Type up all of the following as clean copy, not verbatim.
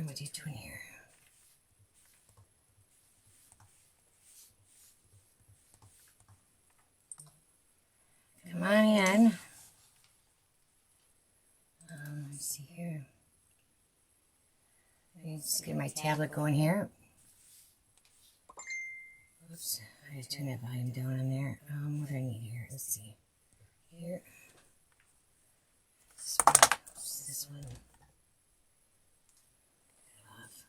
here. What are you doing here? Come on in. Let's see here. Let me just get my tablet going here. Oops, I just turn that volume down on there. What do I need here? Let's see. Here. This one. Off.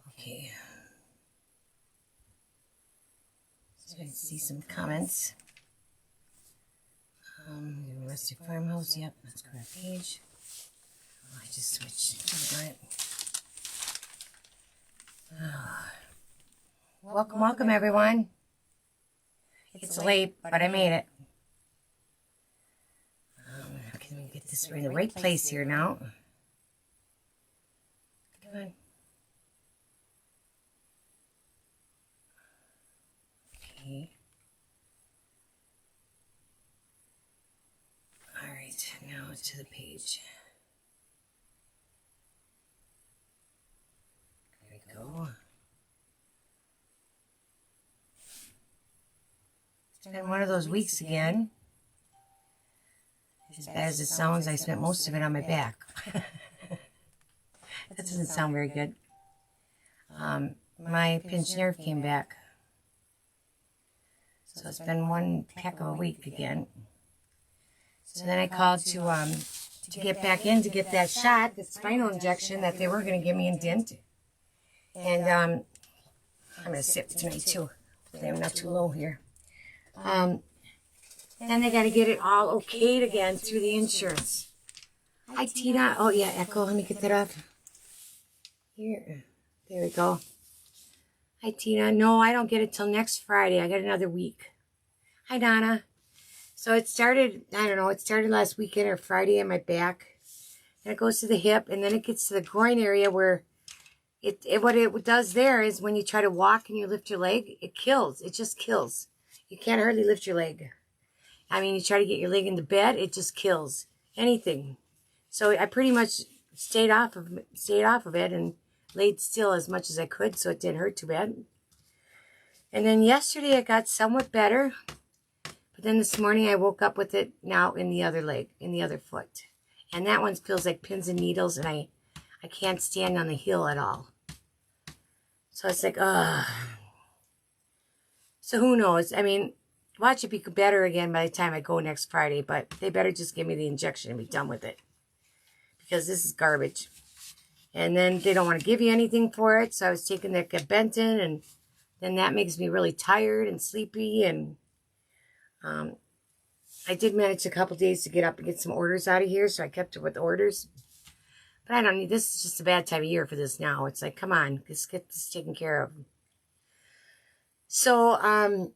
Okay. So I can see some comments. Rustic Farmhouse, yep, that's correct page. Oh, I just switched. Right. Oh. Welcome everyone. It's late, but I made it. Can we get this in the right place here now? Come on. Okay. Alright, now to the page. There we go. It's been one of those weeks again. As bad as it sounds, I spent most of it on my back. That doesn't sound very good. My pinched nerve came back. So it's been one heck of a week again. So then I called to get back in to get that shot, the spinal injection that they were going to give me in Dent. And I'm going to sit tonight too. I'm not too low here. Then they got to get it all okayed again through the insurance. Hi, Tina. Oh, yeah, echo. Let me get that off. Here. There we go. Hi, Tina. No, I don't get it till next Friday. I got another week. Hi, Donna. So it started, I don't know, it started last weekend or Friday on my back. Then it goes to the hip, and then it gets to the groin area where what it does there is when you try to walk and you lift your leg, it kills. It just kills. You can't hardly lift your leg. I mean, you try to get your leg into bed, it just kills anything. So I pretty much stayed off of it and laid still as much as I could, so it didn't hurt too bad. And then yesterday it got somewhat better, but then this morning I woke up with it now in the other leg, in the other foot, and that one feels like pins and needles, and I can't stand on the heel at all. So it's like, ugh. So who knows? I mean, watch it be better again by the time I go next Friday, but they better just give me the injection and be done with it. Because this is garbage. And then they don't want to give you anything for it, so I was taking the gabapentin, and then that makes me really tired and sleepy, and I did manage a couple days to get up and get some orders out of here, so I kept it with orders. But I don't need, this is just a bad time of year for this now. It's like, come on, let's get this taken care of. So, I'll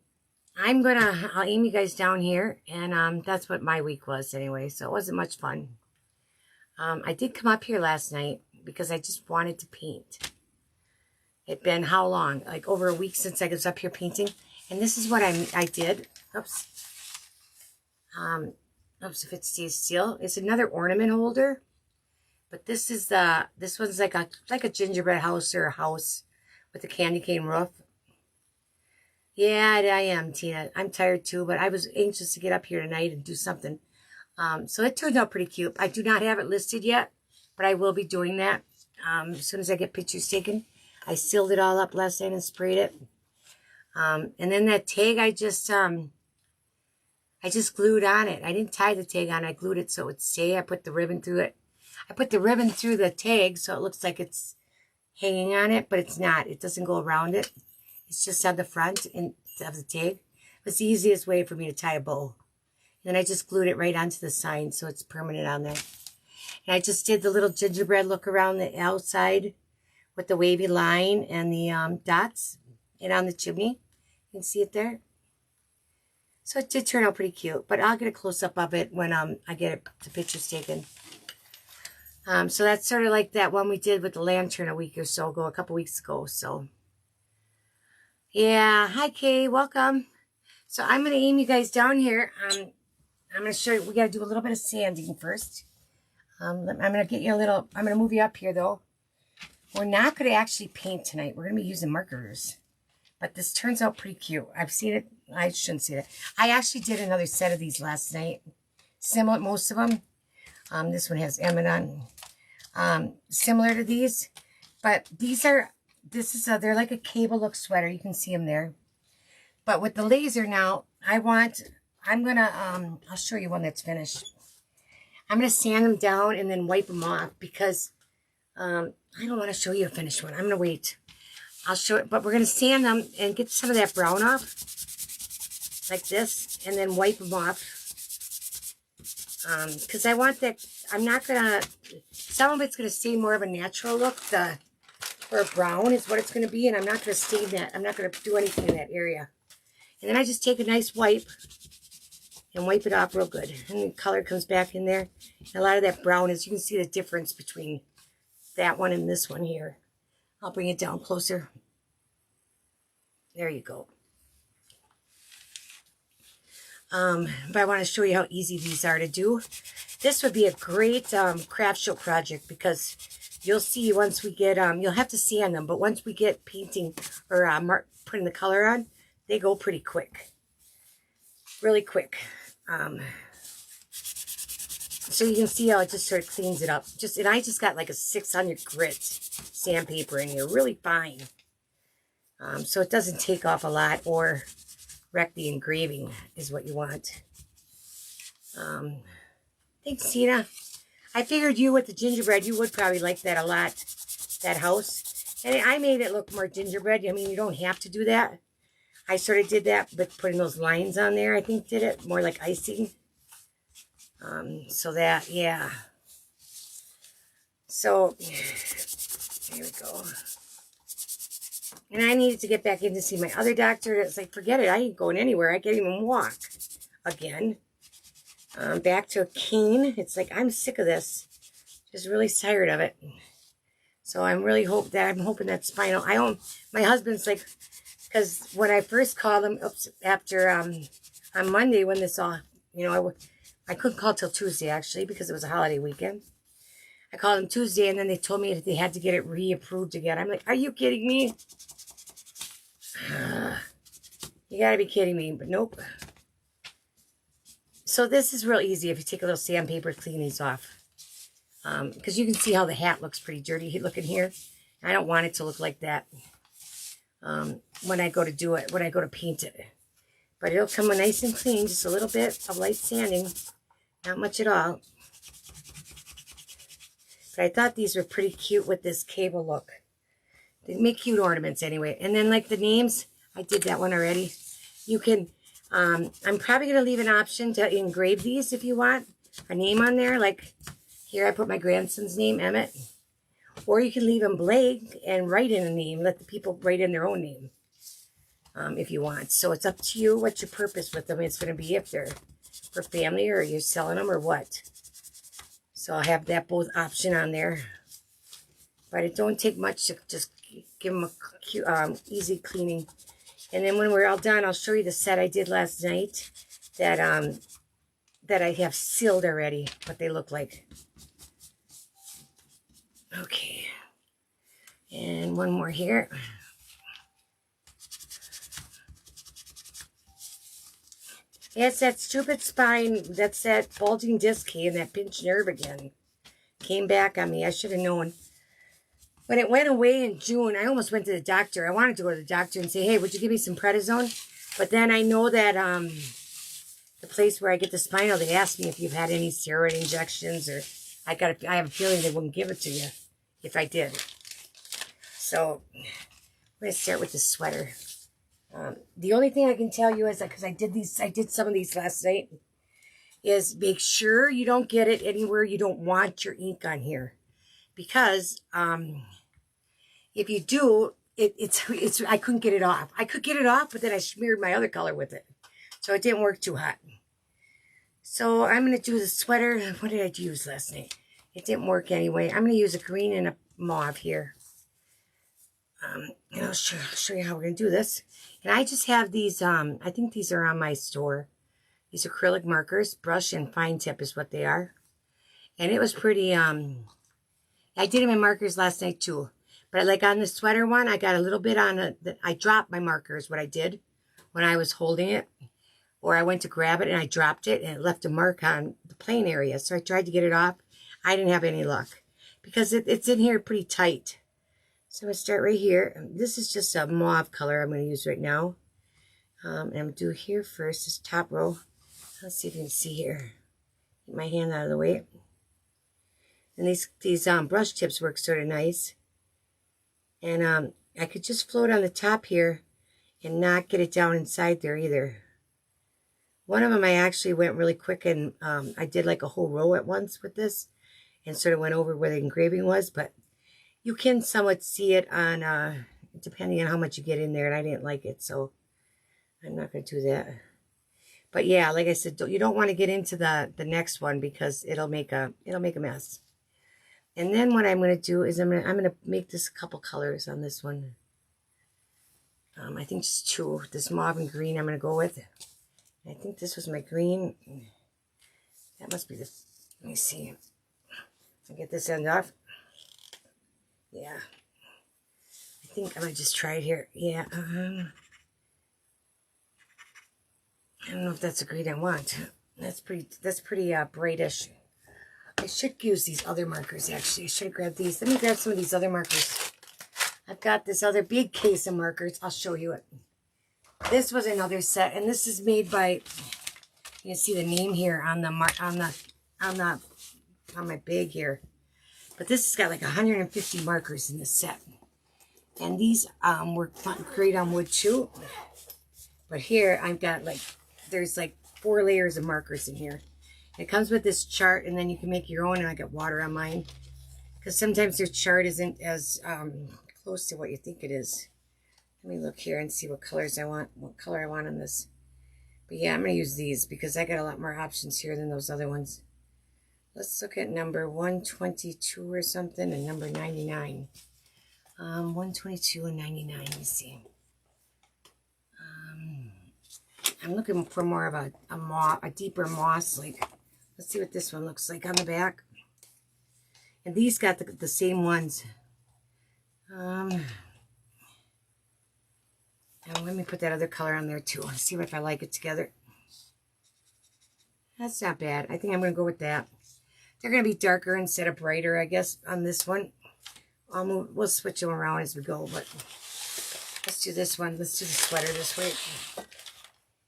aim you guys down here, and that's what my week was anyway, so it wasn't much fun. I did come up here last night because I just wanted to paint. It'd been how long? Like over a week since I was up here painting, and this is what I did. Oops. Oops, if it stays still. It's another ornament holder, but this one's like a gingerbread house or a house with a candy cane roof. Yeah, I am, Tina. I'm tired too, but I was anxious to get up here tonight and do something. So it turned out pretty cute. I do not have it listed yet, but I will be doing that as soon as I get pictures taken. I sealed it all up last night and sprayed it. And then that tag I just glued on it. I didn't tie the tag on. I glued it so it would stay. I put the ribbon through it. I put the ribbon through the tag so it looks like it's hanging on it, but it's not. It doesn't go around it. It's just on the front of the tag. It's the easiest way for me to tie a bow. And then I just glued it right onto the sign so it's permanent on there. And I just did the little gingerbread look around the outside with the wavy line and the dots and on the chimney. You can see it there. So it did turn out pretty cute, but I'll get a close-up of it when I get the pictures taken. So that's sort of like that one we did with the lantern a couple weeks ago. So yeah, hi Kay, welcome. So I'm going to aim you guys down here. I'm going to show you, we got to do a little bit of sanding first. I'm going to get you a little, I'm going to move you up here though. We're not going to actually paint tonight. We're going to be using markers. But this turns out pretty cute. I've seen it. I shouldn't say that. I actually did another set of these last night. Similar, most of them. This one has Emmet on. Similar to these. But these are, they're like a cable look sweater. You can see them there. But with the laser now, I'm going to, I'll show you one that's finished. I'm going to sand them down and then wipe them off because I don't want to show you a finished one. I'm going to wait. I'll show it, but we're going to sand them and get some of that brown off, like this, and then wipe them off. Because I want that, I'm not going to, some of it's going to stay more of a natural look. For brown is what it's going to be, and I'm not going to stain that. I'm not going to do anything in that area. And then I just take a nice wipe and wipe it off real good. And the color comes back in there. And a lot of that brown is, you can see the difference between that one and this one here. I'll bring it down closer. There you go. But I want to show you how easy these are to do. This would be a great craft show project because you'll see once we get, you'll have to sand them, but once we get painting or putting the color on, they go pretty quick. Really quick. So you can see how it just sort of cleans it up. And I just got like a 600 grit sandpaper in here, really fine. So it doesn't take off a lot or wreck the engraving is what you want. Thanks, Tina. I figured you with the gingerbread, you would probably like that a lot, that house. And I made it look more gingerbread. I mean, you don't have to do that. I sort of did that, but putting those lines on there, I think did it more like icing. So that, yeah. So, there we go. And I needed to get back in to see my other doctor. It's like, forget it. I ain't going anywhere. I can't even walk again. Back to a cane. It's like, I'm sick of this. Just really tired of it. So I'm really hoping that spinal. My husband's like, because when I first called him, after, on Monday when this all, I couldn't call till Tuesday actually because it was a holiday weekend. I called him Tuesday and then they told me that they had to get it reapproved again. I'm like, are you kidding me? You gotta be kidding me, but nope. So this is real easy if you take a little sandpaper to clean these off. Because you can see how the hat looks pretty dirty looking here. I don't want it to look like that when I go to do it, when I go to paint it. But it'll come nice and clean, just a little bit of light sanding. Not much at all. But I thought these were pretty cute with this cable look. They make cute ornaments anyway. And then like the names, I did that one already. You can, I'm probably going to leave an option to engrave these if you want. A name on there. Like here I put my grandson's name, Emmet. Or you can leave them blank and write in a name. Let the people write in their own name. If you want. So it's up to you what your purpose with them is going to be. If they're for family or you're selling them or what. So I'll have that both option on there. But it don't take much to just give them a cute, easy cleaning. And then when we're all done, I'll show you the set I did last night that I have sealed already, what they look like. Okay. And one more here. Yeah, it's that stupid spine. That's that bulging disc and that pinched nerve again. Came back on me. I should have known. When it went away in June, I almost went to the doctor. I wanted to go to the doctor and say, hey, would you give me some prednisone? But then I know that the place where I get the spinal, they asked me if you've had any steroid injections, or I have a feeling they wouldn't give it to you if I did. So I'm going to start with the sweater. The only thing I can tell you is that because I did some of these last night, is make sure you don't get it anywhere you don't want your ink on here. Because if you do, it's I couldn't get it off. I could get it off, but then I smeared my other color with it. So it didn't work too hot. So I'm going to do the sweater. What did I use last night? It didn't work anyway. I'm going to use a green and a mauve here. And I'll show you how we're going to do this. And I just have these, I think these are on my store. These acrylic markers, brush and fine tip is what they are. And it was pretty, I did them in markers last night too. But like on the sweater one, I got a little bit on I dropped my markers, what I did when I was holding it. Or I went to grab it and I dropped it and it left a mark on the plain area. So I tried to get it off. I didn't have any luck because it's in here pretty tight. So I'm going to start right here. This is just a mauve color I'm going to use right now. And I'm going to do here first, this top row. Let's see if you can see here. Get my hand out of the way. And these brush tips work sort of nice. And I could just float on the top here and not get it down inside there either. One of them I actually went really quick and I did like a whole row at once with this and sort of went over where the engraving was, but you can somewhat see it on, depending on how much you get in there, and I didn't like it, so I'm not going to do that. But yeah, like I said, you don't want to get into the next one because it'll make a mess. And then what I'm going to do is I'm going to make this a couple colors on this one. I think just two. This mauve and green I'm going to go with. I think this was my green. That must be the, let me see. I'll get this end off. Yeah. I think I'm going to just try it here. Yeah. I don't know if that's the green I want. That's pretty brightish. I should use these other markers, actually. I should have grabbed these. Let me grab some of these other markers. I've got this other big case of markers. I'll show you it. This was another set, and this is made by, you can see the name here on my bag here. But this has got like 150 markers in this set. And these were great on wood too. But here I've got like, there's like 4 layers of markers in here. It comes with this chart, and then you can make your own, and I got water on mine. Because sometimes their chart isn't as close to what you think it is. Let me look here and see what colors I want, what color I want on this. But yeah, I'm going to use these because I got a lot more options here than those other ones. Let's look at number 122 or something and number 99. 122 and 99, let me see. I'm looking for more of a deeper moss. Like, let's see what this one looks like on the back. And these got the same ones. And let me put that other color on there too. Let's see if I like it together. That's not bad. I think I'm going to go with that. They're going to be darker instead of brighter, I guess, on this one. We'll switch them around as we go, but let's do this one. Let's do the sweater this way.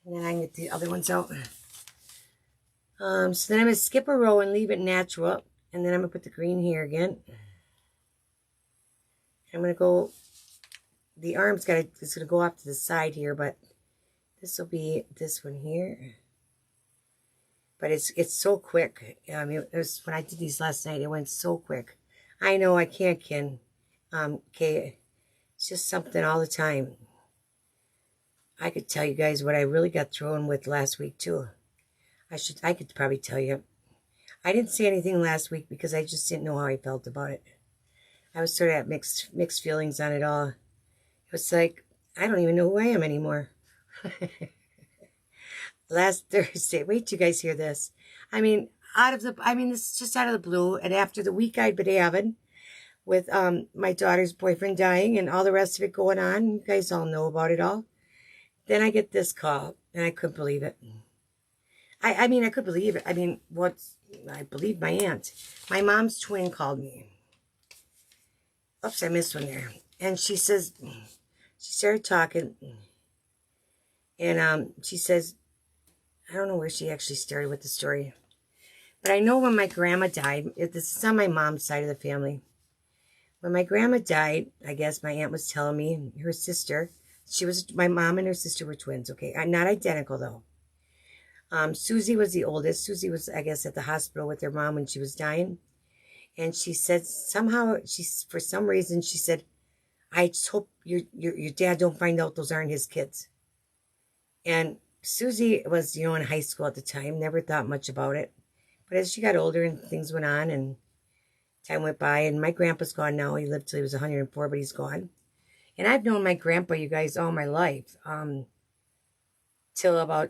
And then I can get the other ones out. So then I'm going to skip a row and leave it natural. And then I'm going to put the green here again. I'm going to go, the arm's it's going to go off to the side here, but this will be this one here. But it's so quick. I mean, it was, when I did these last night, it went so quick. I know I can't, Ken. Okay, it's just something all the time. I could tell you guys what I really got thrown with last week too. I could probably tell you. I didn't say anything last week because I just didn't know how I felt about it. I was sort of at mixed feelings on it all. It was like, I don't even know who I am anymore. Last Thursday, wait till you guys hear this. I mean, this is just out of the blue. And after the week I'd been having with my daughter's boyfriend dying and all the rest of it going on, you guys all know about it all. Then I get this call, and I couldn't believe it. I mean, I could believe it. I mean, I believe my aunt. My mom's twin called me. Oops, I missed one there. And she says, she started talking, and she says, I don't know where she actually started with the story. But I know when my grandma died, this is on my mom's side of the family. When my grandma died, I guess my aunt was telling me, her sister, my mom and her sister were twins, okay? Not identical, though. Susie was the oldest. Susie was, I guess, at the hospital with her mom when she was dying. And she said, somehow, for some reason, she said, I just hope your dad don't find out those aren't his kids. And Susie was, in high school at the time, never thought much about it. But as she got older and things went on and time went by, and my grandpa's gone now. He lived till he was 104, but he's gone. And I've known my grandpa, you guys, all my life. Till about,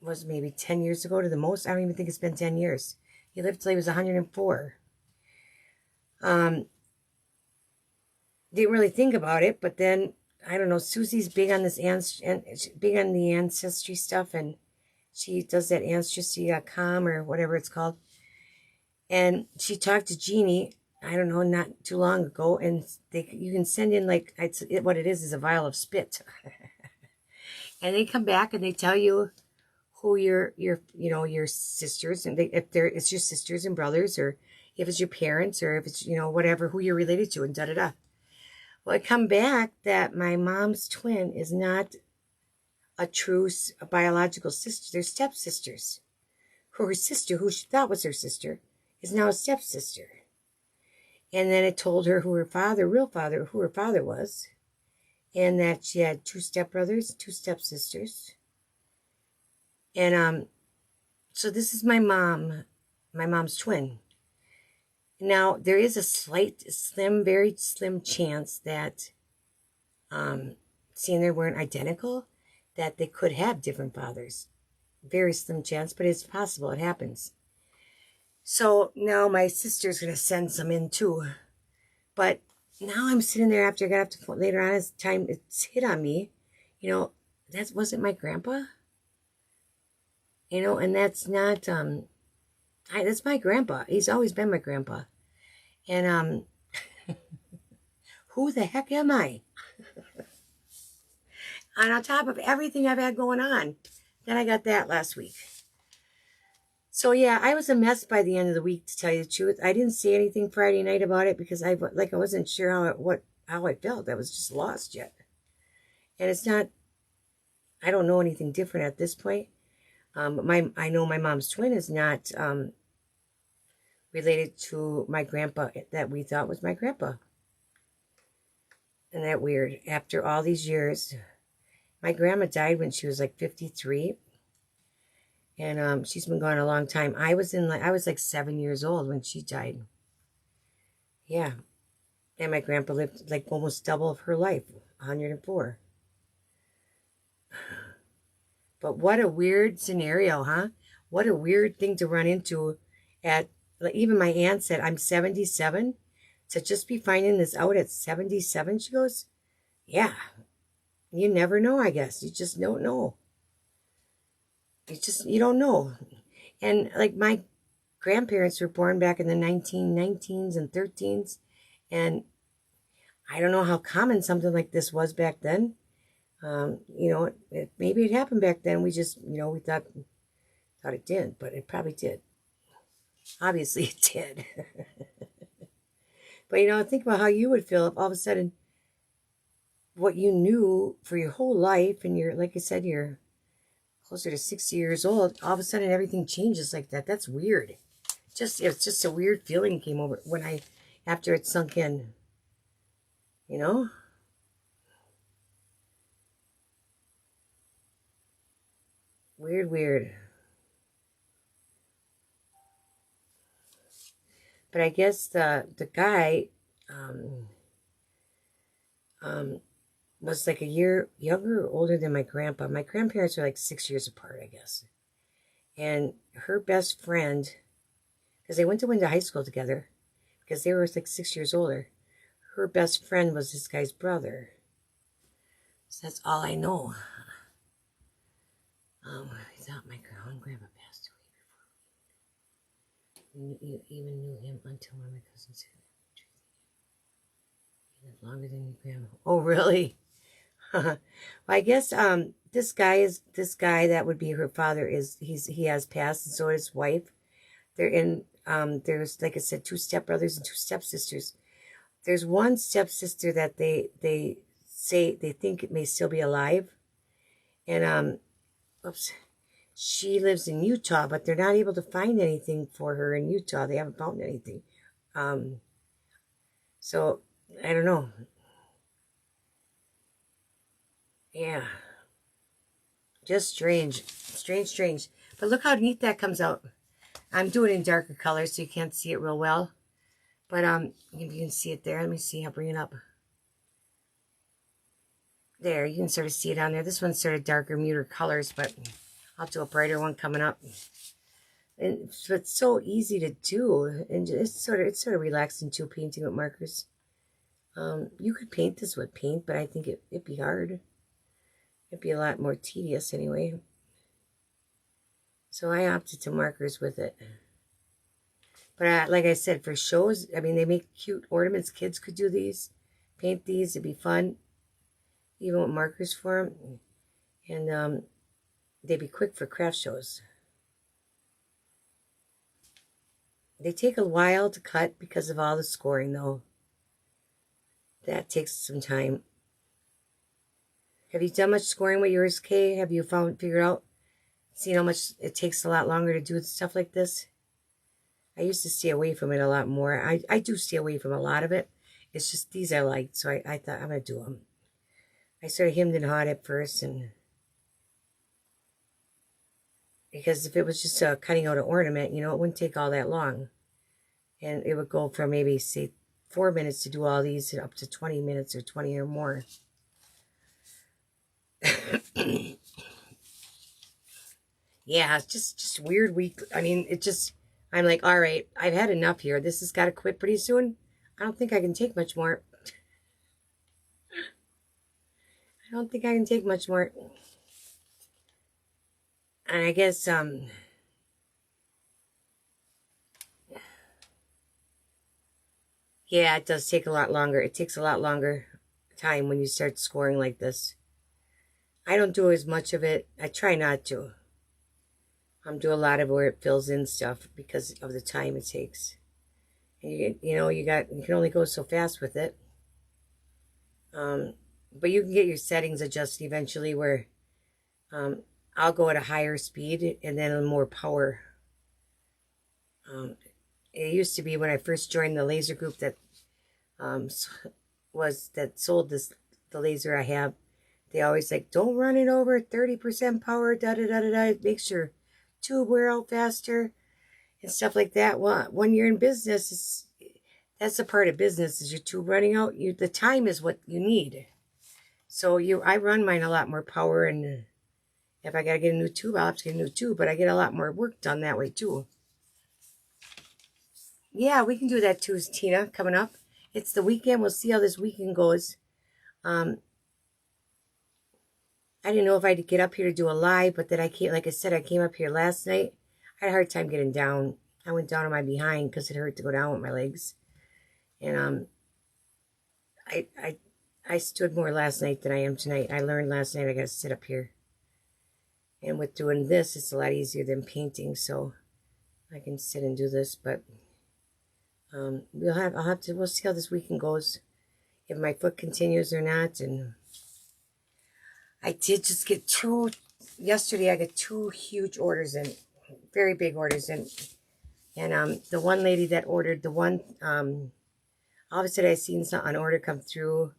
was maybe 10 years ago to the most. I don't even think it's been 10 years. He lived till he was 104. Didn't really think about it, but then I don't know. Susie's big on this big on the ancestry stuff, and she does that ancestry.com or whatever it's called. And she talked to Jeannie, I don't know, not too long ago, and you can send in like what it is a vial of spit, and they come back and they tell you who your sisters, and it's your sisters and brothers, or if it's your parents, or if it's whatever, who you're related to, and da da da. Well, I come back that my mom's twin is not a true biological sister. They're stepsisters. Her sister, who she thought was her sister, is now a stepsister. And then it told her who her father was, and that she had 2 stepbrothers, 2 stepsisters. And so this is my mom's twin. Now, there is a very slim chance that, seeing they weren't identical, that they could have different fathers. Very slim chance, but it's possible. It happens. So now my sister's going to send some in too. But now I'm sitting there after I got off the phone later on as time it's hit on me. That wasn't my grandpa. And that's not, that's my grandpa. He's always been my grandpa. And, who the heck am I? And on top of everything I've had going on, then I got that last week. So yeah, I was a mess by the end of the week, to tell you the truth. I didn't say anything Friday night about it because I wasn't sure how I felt. I was just lost yet. And it's not, I don't know anything different at this point. I know my mom's twin is not related to my grandpa that we thought was my grandpa. Isn't that weird? After all these years, my grandma died when she was like 53. And she's been gone a long time. I was like 7 years old when she died. Yeah. And my grandpa lived like almost double of her life, 104. But what a weird scenario, huh? What a weird thing to run into at, like, even my aunt said, I'm 77. To just be finding this out at 77, she goes, yeah, you never know, I guess. You just don't know. You don't know. And like my grandparents were born back in the 1919s and 13s. And I don't know how common something like this was back then. Maybe it happened back then. We just, we thought it didn't, but it probably did. Obviously it did. But, think about how you would feel if all of a sudden what you knew for your whole life, and you're, like I said, you're closer to 60 years old, all of a sudden everything changes like that. That's weird. It's just a weird feeling came over after it sunk in. Weird. But I guess the guy was like a year younger or older than my grandpa. My grandparents are like 6 years apart, I guess. And her best friend, because they went to high school together, because they were like 6 years older. Her best friend was this guy's brother. So that's all I know. I thought my grandpa passed away before you even knew him until one of my cousins said he lived longer than your grandma. Oh, really? Well, I guess this guy that would be her father he has passed, and so his wife. There's, like I said, 2 stepbrothers and 2 stepsisters. There's one stepsister that they say they think it may still be alive, and she lives in Utah, but they're not able to find anything for her in Utah. They haven't found anything. So I don't know. Yeah. Just strange. But look how neat that comes out. I'm doing it in darker colors so you can't see it real well. But you can see it there. Let me see. I'll bring it up. There, you can sort of see it on there. This one's sort of darker, muter colors, but I'll do a brighter one coming up. And so it's so easy to do, and it's sort of relaxing too, painting with markers. You could paint this with paint, but I think it'd be hard. It'd be a lot more tedious anyway. So I opted to markers with it. But like I said, for shows, I mean, they make cute ornaments. Kids could do these, paint these. It'd be fun, even with markers for them. And they'd be quick for craft shows. They take a while to cut because of all the scoring, though. That takes some time. Have you done much scoring with yours, Kay? Have you figured out, seen how much it takes a lot longer to do stuff like this? I used to stay away from it a lot more. I do stay away from a lot of it. It's just these I liked, so I thought I'm going to do them. I sort of hemmed and hawed at first, and because if it was just cutting out an ornament, you know, it wouldn't take all that long. And it would go from maybe, say, 4 minutes to do all these up to 20 minutes or 20 or more. Yeah, it's just weird week. I mean, I'm like, all right, I've had enough here. This has got to quit pretty soon. I don't think I can take much more. I don't think I can take much more. And I guess, yeah, it does take a lot longer. It takes a lot longer time when you start scoring like this. I don't do as much of it. I try not to. Do a lot of where it fills in stuff because of the time it takes. And you can only go so fast with it. But you can get your settings adjusted eventually where I'll go at a higher speed and then more power. It used to be when I first joined the laser group that sold the laser I have. They always like, don't run it over 30% power, da-da-da-da-da. It makes your tube wear out faster and stuff like that. Well, when you're in business, that's a part of business, is your tube running out. The time is what you need. So I run mine a lot more power, and if I gotta get a new tube, I'll have to get a new tube, but I get a lot more work done that way too. Yeah, we can do that too, Tina, coming up. It's the weekend. We'll see how this weekend goes. I didn't know if I had to get up here to do a live, but then I can't. Like I said, I came up here last night. I had a hard time getting down. I went down on my behind because it hurt to go down with my legs. And I stood more last night than I am tonight. I learned last night I got to sit up here. And with doing this, it's a lot easier than painting, so I can sit and do this. But we'll see how this weekend goes, if my foot continues or not. And I did just get yesterday I got 2 huge orders in, very big orders in. And the one lady that ordered the one, all of a sudden I seen an order come through.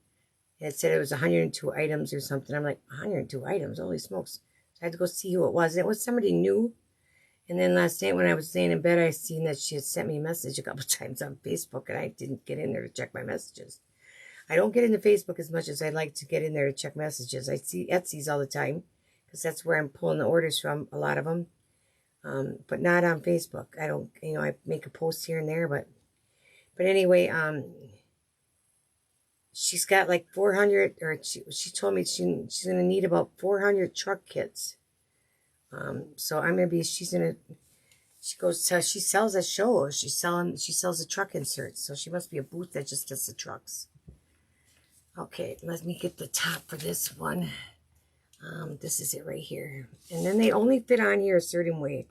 It said it was 102 items or something. I'm like, 102 items? Holy smokes. So I had to go see who it was. And it was somebody new. And then last night when I was laying in bed, I seen that she had sent me a message a couple times on Facebook, and I didn't get in there to check my messages. I don't get into Facebook as much as I'd like to get in there to check messages. I see Etsy's all the time because that's where I'm pulling the orders from, a lot of them. But not on Facebook. I don't, I make a post here and there, but anyway, she's got like 400, or she told me she's going to need about 400 truck kits. So I'm going to be, she sells a show. She sells the truck inserts. So she must be a booth that just does the trucks. Okay, let me get the top for this one. This is it right here. And then they only fit on here a certain way.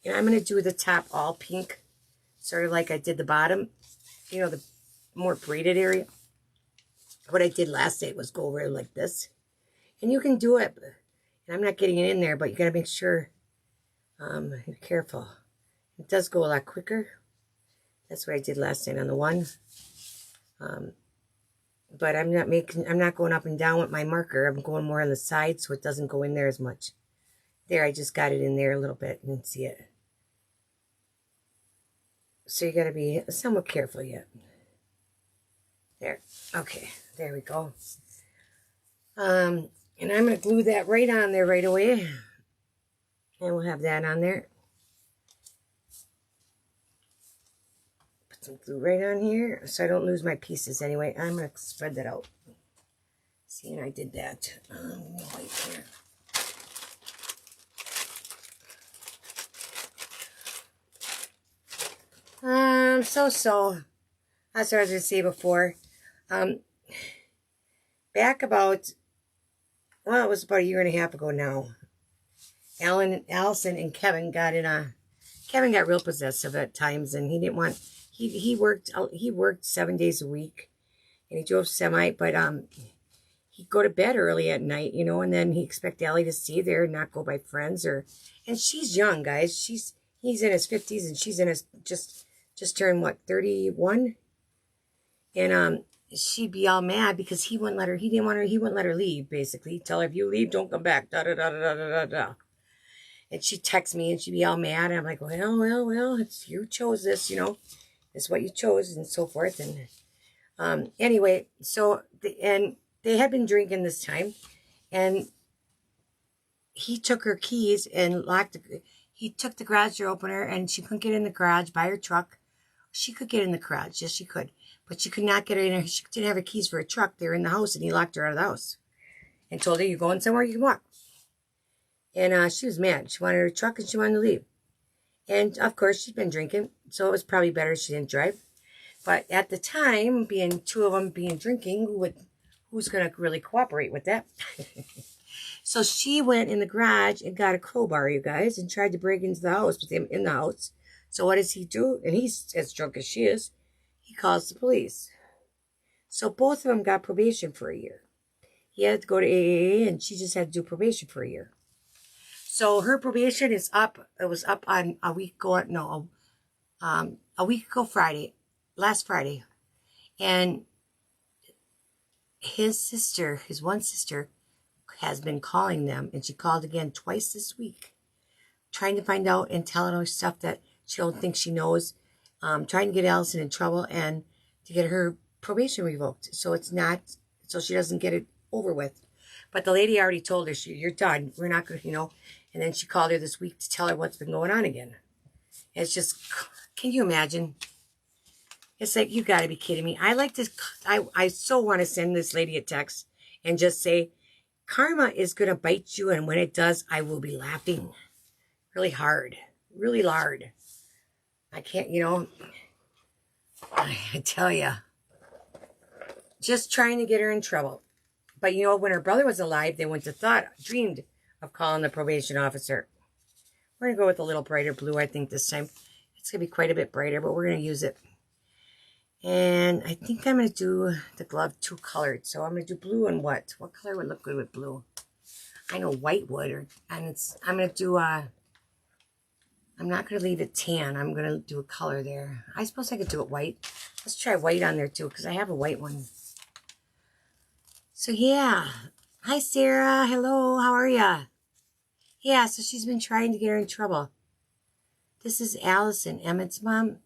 And I'm going to do the top all pink, sort of like I did the bottom. The more braided area. What I did last night was go over it like this. And you can do it. And I'm not getting it in there, but you got to make sure you're careful. It does go a lot quicker. That's what I did last night on the one. But I'm not going up and down with my marker. I'm going more on the side so it doesn't go in there as much. There, I just got it in there a little bit. You can see it. So you got to be somewhat careful yet. There. Okay, there we go. And I'm going to glue that right on there right away. And we'll have that on there. Put some glue right on here so I don't lose my pieces anyway. I'm going to spread that out. See, and I did that. White here. So. That's what I was going to say before. Back about, well, it was about a year and a half ago now. Allison and Kevin got Kevin got real possessive at times, and he didn't want, he worked 7 days a week, and he drove semi, but he'd go to bed early at night, you know, and then he expect Allie to stay there and not go by friends, and she's young, guys. He's in his 50s, and she's in his, just turned, what, 31? And she'd be all mad because he wouldn't let her leave, basically. Tell her, if you leave, don't come back, da da da da da da da. And she'd text me and she'd be all mad, and I'm like, well, it's, you chose this, you know, it's what you chose, and so forth. And anyway, so and they had been drinking this time, and he took her keys and he took the garage door opener, and she couldn't get in the garage by her truck. She could get in the garage, yes, she could. But she could not get in. She didn't have her keys for her truck. They were in the house, and he locked her out of the house and told her, "You're going somewhere, you can walk." And she was mad. She wanted her truck, and she wanted to leave. And, of course, she'd been drinking, so it was probably better she didn't drive. But at the time, being two of them being drinking, who's going to really cooperate with that? So she went in the garage and got a crowbar, you guys, and tried to break into the house with him in the house. So what does he do? And he's as drunk as she is. He calls the police. So both of them got probation for a year. He had to go to AA, and she just had to do probation for a year. So her probation is up. It was up on a week ago Friday, last Friday. And his one sister, has been calling them, and she called again twice this week, trying to find out and telling her stuff that she don't think she knows, trying to get Allison in trouble and to get her probation revoked. So she doesn't get it over with. But the lady already told her, you're done. We're not going to, you know. And then she called her this week to tell her what's been going on again. It's just, can you imagine? It's like, you got to be kidding me. I so want to send this lady a text and just say, karma is going to bite you, and when it does, I will be laughing really hard, really hard. I can't, you know, I tell you, just trying to get her in trouble. But, you know, when her brother was alive, they dreamed of calling the probation officer. We're going to go with a little brighter blue, I think, this time. It's going to be quite a bit brighter, but we're going to use it. And I think I'm going to do the glove two-colored. So I'm going to do blue and what? What color would look good with blue? I know white would. I'm going to do, I'm not going to leave it tan. I'm going to do a color there. I suppose I could do it white. Let's try white on there, too, because I have a white one. So, yeah. Hi, Sarah. Hello. How are ya? Yeah, so she's been trying to get her in trouble. This is Allison, Emmett's mom.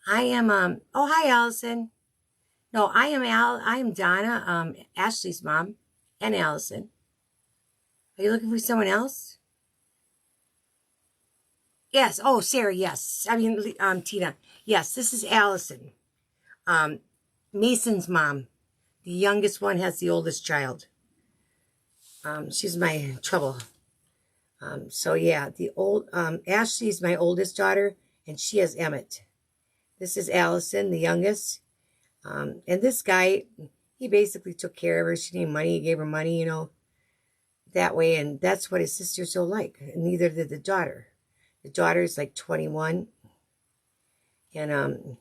I am, oh, hi, Allison. No, I am Donna, Ashley's mom, and Allison. Are you looking for someone else? Yes. Oh, Sarah, yes. I mean, Tina. Yes, this is Allison. Mason's mom. The youngest one has the oldest child. She's my trouble. So yeah, Ashley's my oldest daughter, and she has Emmett. This is Allison, the youngest. And this guy, he basically took care of her. She needed money. He gave her money, you know, that way. And that's what his sisters don't like. And neither did the daughter. The daughter is like 21. And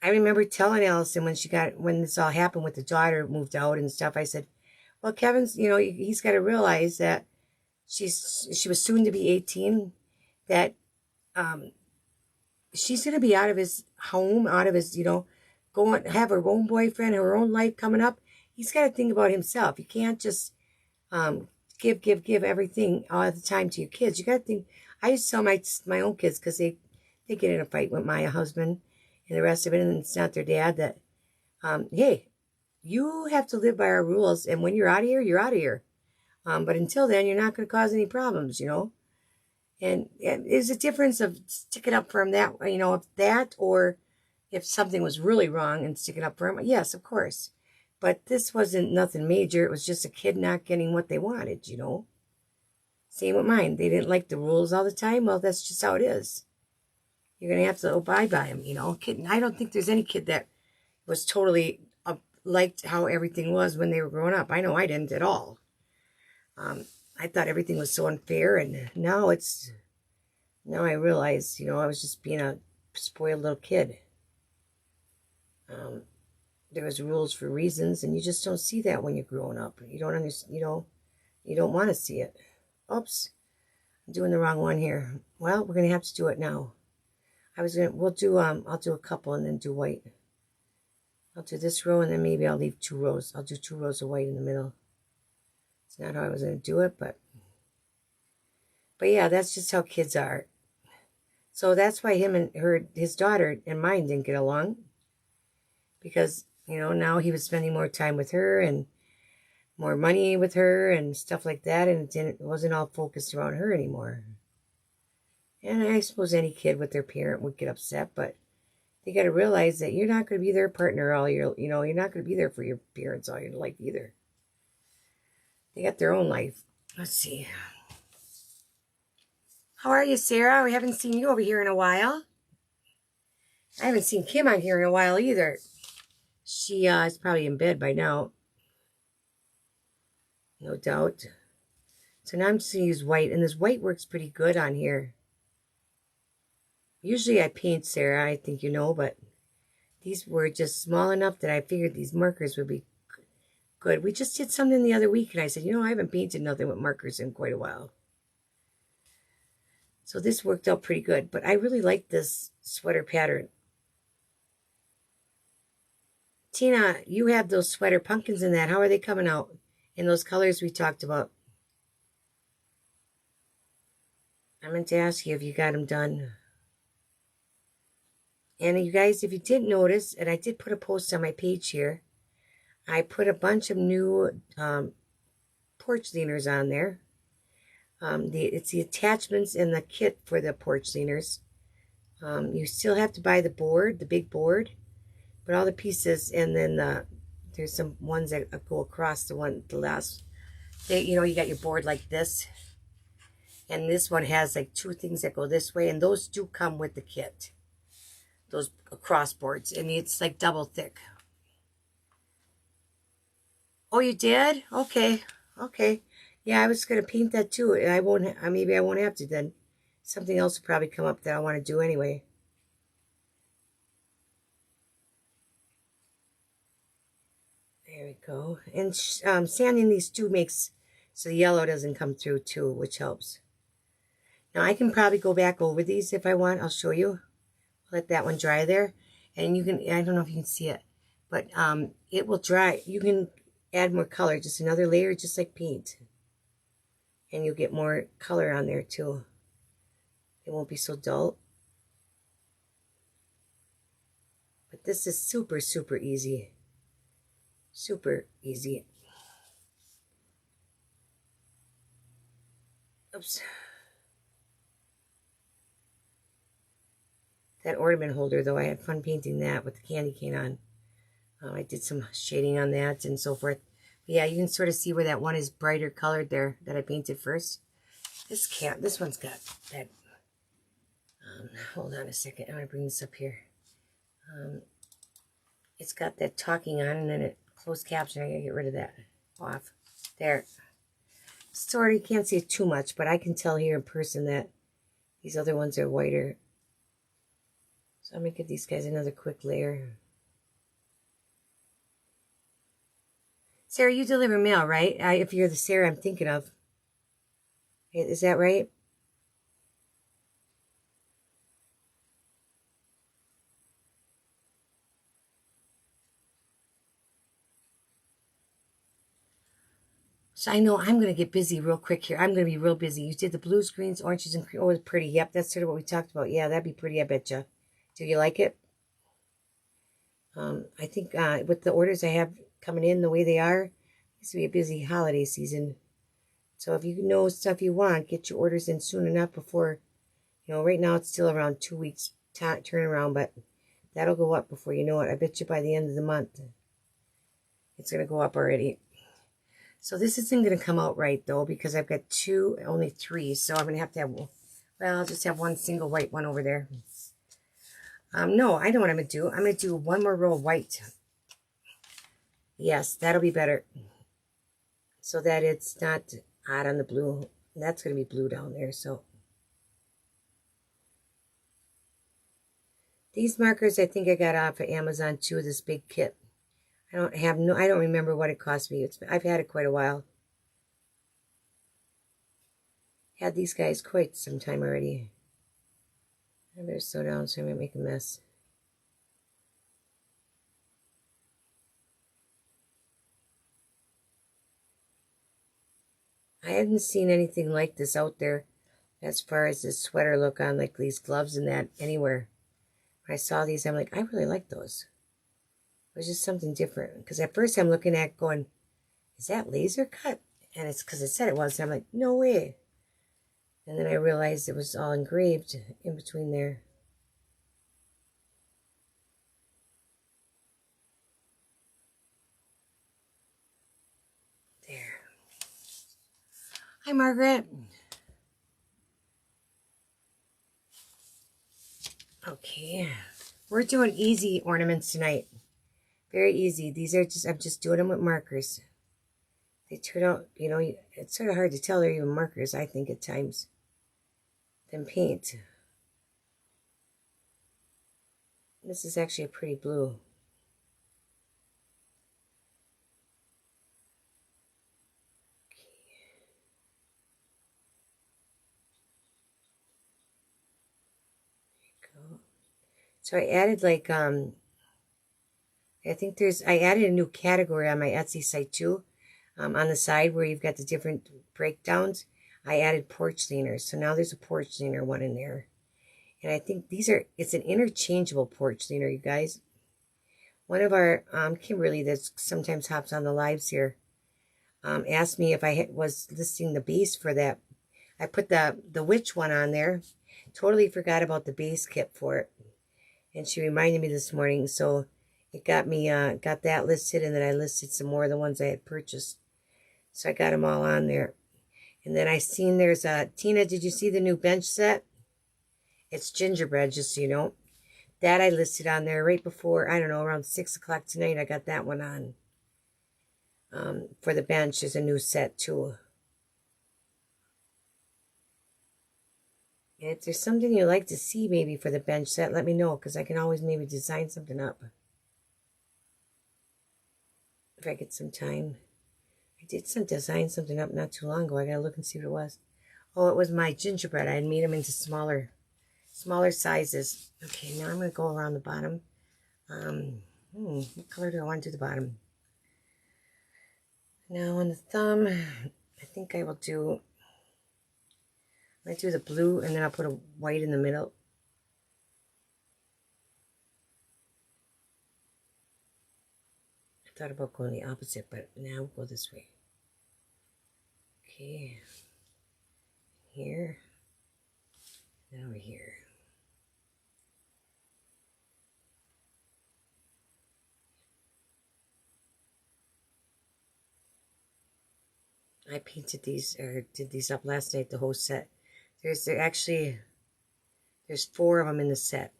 I remember telling Allison when this all happened with the daughter moved out and stuff, I said, well, Kevin's, you know, he's got to realize that she was soon to be 18, that she's going to be out of his home, out of his, you know, have her own boyfriend, her own life coming up. He's got to think about himself. You can't just give everything all the time to your kids. You got to think. I used to tell my own kids, because they get in a fight with my husband and the rest of it, and it's not their dad, that, hey, you have to live by our rules, and when you're out of here, you're out of here. But until then, you're not going to cause any problems, you know. And there's a difference of sticking up for him that, you know, if that or if something was really wrong and sticking up for him. Yes, of course. But this wasn't nothing major. It was just a kid not getting what they wanted, you know. Same with mine. They didn't like the rules all the time. Well, that's just how it is. You're going to have to abide by them, you know. Kid, I don't think there's any kid that was totally liked how everything was when they were growing up. I know I didn't at all. I thought everything was so unfair, and now I realize, you know, I was just being a spoiled little kid. There was rules for reasons, and you just don't see that when you're growing up. You don't understand, you know, you don't want to see it. Oops, I'm doing the wrong one here. Well, we're gonna have to do it now. I'll do a couple and then do white. I'll do this row and then maybe I'll leave 2 rows. I'll do 2 rows of white in the middle. It's not how I was gonna do it, but yeah, that's just how kids are. So that's why him and his daughter and mine didn't get along, because, you know, now he was spending more time with her and more money with her and stuff like that, and it wasn't all focused around her anymore. And I suppose any kid with their parent would get upset, but they got to realize that you're not going to be their partner all your, you know, you're not going to be there for your parents all your life either. They got their own life. Let's see. How are you, Sarah? We haven't seen you over here in a while. I haven't seen Kim on here in a while either. She is probably in bed by now. No doubt. So now I'm just going to use white, and this white works pretty good on here. Usually I paint, Sarah, I think you know, but these were just small enough that I figured these markers would be good. We just did something the other week, and I said, you know, I haven't painted nothing with markers in quite a while. So this worked out pretty good, but I really like this sweater pattern. Tina, you have those sweater pumpkins in that. How are they coming out in those colors we talked about? I meant to ask you if you got them done. And you guys, if you didn't notice, and I did put a post on my page here, I put a bunch of new porch leaners on there. It's the attachments in the kit for the porch leaners. You still have to buy the board, the big board, but all the pieces, and then there's some ones that go across the last. You know, you got your board like this, and this one has like 2 things that go this way, and those do come with the kit. Those cross boards, and it's like double thick. Oh, you did? Okay. Yeah, I was gonna paint that too, and I won't. Maybe I won't have to then. Something else will probably come up that I want to do anyway. There we go. And sanding these too makes so the yellow doesn't come through too, which helps. Now I can probably go back over these if I want. I'll show you. Let that one dry there, and you can. I don't know if you can see it, but it will dry. You can add more color, just another layer, just like paint, and you'll get more color on there too. It won't be so dull. But this is super easy. Super easy. Oops. That ornament holder, though, I had fun painting that with the candy cane on. I did some shading on that and so forth. But yeah, you can sort of see where that one is brighter colored there that I painted first. This one's got that. Hold on a second. I'm going to bring this up here. It's got that talking on, and then closed caption. I got to get rid of that off. There. Sort of, you can't see it too much, but I can tell here in person that these other ones are whiter. So I'm going to give these guys another quick layer. Sarah, you deliver mail, right? If you're the Sarah I'm thinking of. Is that right? So I know I'm going to get busy real quick here. I'm going to be real busy. You did the blues, greens, oranges, and cream. Oh, it's pretty. Yep, that's sort of what we talked about. Yeah, that'd be pretty, I betcha. Do you like it? I think with the orders I have coming in the way they are, this will be a busy holiday season. So if you know stuff you want, get your orders in soon enough before, you know, right now it's still around 2 weeks turnaround, but that'll go up before you know it. I bet you by the end of the month, it's going to go up already. So this isn't going to come out right, though, because I've got only three. So I'm going to have, well, I'll just have one single white one over there. No, I know what I'm going to do. I'm going to do one more row of white. Yes, that'll be better. So that it's not odd on the blue. That's going to be blue down there, so. These markers I think I got off of Amazon too, this big kit. I don't remember what it cost me. I've had it quite a while. Had these guys quite some time already. I better slow down so I might make a mess. I hadn't seen anything like this out there as far as this sweater look on, like these gloves and that, anywhere. When I saw these, I'm like, I really like those. It was just something different. Because at first I'm looking at going, is that laser cut? And it's because it said it was. And I'm like, no way. And then I realized it was all engraved in between there. There. Hi, Margaret. Okay. We're doing easy ornaments tonight. Very easy. These are just, I'm just doing them with markers. They turn out, you know, it's sort of hard to tell they're even markers, I think, at times, than paint. This is actually a pretty blue. So I added like, I added a new category on my Etsy site too. On the side where you've got the different breakdowns, I added porch leaners. So now there's a porch leaner one in there. And I think it's an interchangeable porch leaner, you guys. One of our, Kimberly, that sometimes hops on the lives here, asked me if I was listing the base for that. I put the witch one on there. Totally forgot about the base kit for it. And she reminded me this morning, so it got me, got that listed, and then I listed some more of the ones I had purchased. So I got them all on there. And then I seen there's a, Tina, did you see the new bench set? It's gingerbread, just so you know. That I listed on there right before, I don't know, around 6 o'clock tonight. I got that one on. For the bench, there's a new set too. And if there's something you'd like to see maybe for the bench set, let me know, because I can always maybe design something up. If I get some time. I did design something up not too long ago. I gotta look and see what it was. Oh, it was my gingerbread. I had made them into smaller sizes. Okay, now I'm gonna go around the bottom. What color do I want to do the bottom? Now on the thumb, I think I will do, I'm gonna do the blue, and then I'll put a white in the middle. I thought about going the opposite, but now we'll go this way. Okay. Here. And over here. I painted these, or did these up last night, the whole set. There's 4 of them in the set.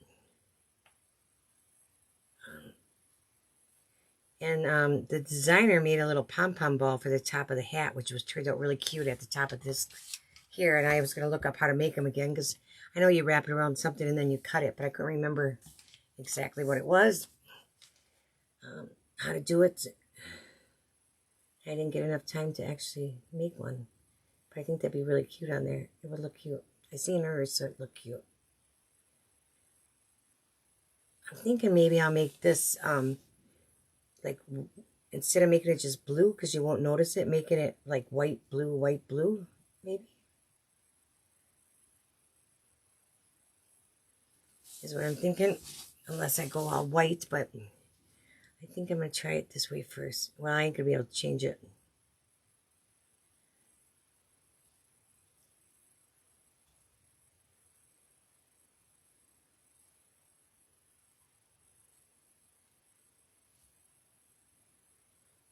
And the designer made a little pom-pom ball for the top of the hat, which turned out really cute at the top of this here. And I was going to look up how to make them again, because I know you wrap it around something and then you cut it, but I couldn't remember exactly what it was, how to do it. I didn't get enough time to actually make one, but I think that'd be really cute on there. It would look cute. I seen hers, so it looked cute. I'm thinking maybe I'll make this, like, instead of making it just blue, because you won't notice it, making it like white, blue, maybe. Is what I'm thinking, unless I go all white, but I think I'm going to try it this way first. Well, I ain't going to be able to change it.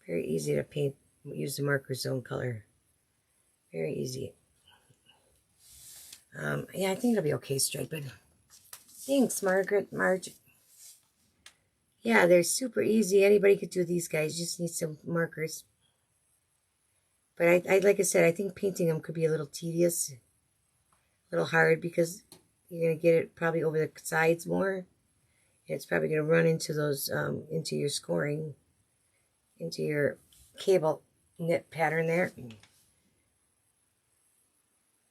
Very easy to paint, use the marker zone color. Very easy. Yeah, I think it'll be okay striped. Thanks, Marge. Yeah, they're super easy. Anybody could do these guys. You just need some markers. But I like I said, I think painting them could be a little tedious, a little hard, because you're going to get it probably over the sides more. It's probably going to run into those, into your scoring, into your cable knit pattern there.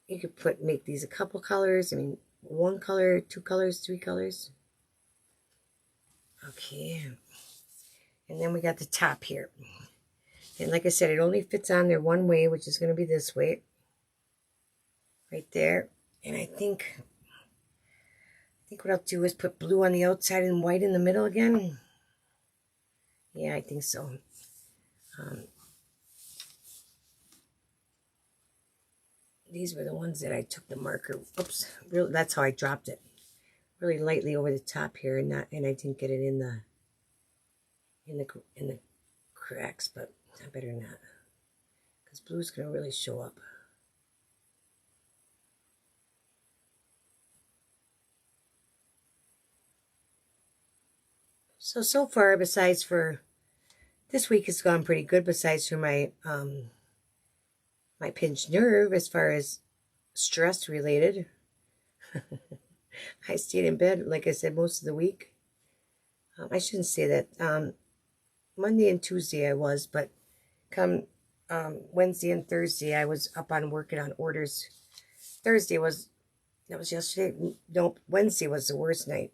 You could make these a couple colors. I mean, 1 color, 2 colors, 3 colors. Okay. And then we got the top here. And like I said, it only fits on there one way, which is going to be this way. Right there. And I think what I'll do is put blue on the outside and white in the middle again. Yeah, I think so. These were the ones that I took the marker. Oops, really, that's how I dropped it. Really lightly over the top here, and I didn't get it in the cracks, but I better not, because blue's gonna really show up. So far, besides for this week, has gone pretty good. Besides for my my pinched nerve, as far as stress related. I stayed in bed, like I said, most of the week. I shouldn't say that. Monday and Tuesday I was, but come Wednesday and Thursday I was up on working on orders. That was yesterday. No, Wednesday was the worst night,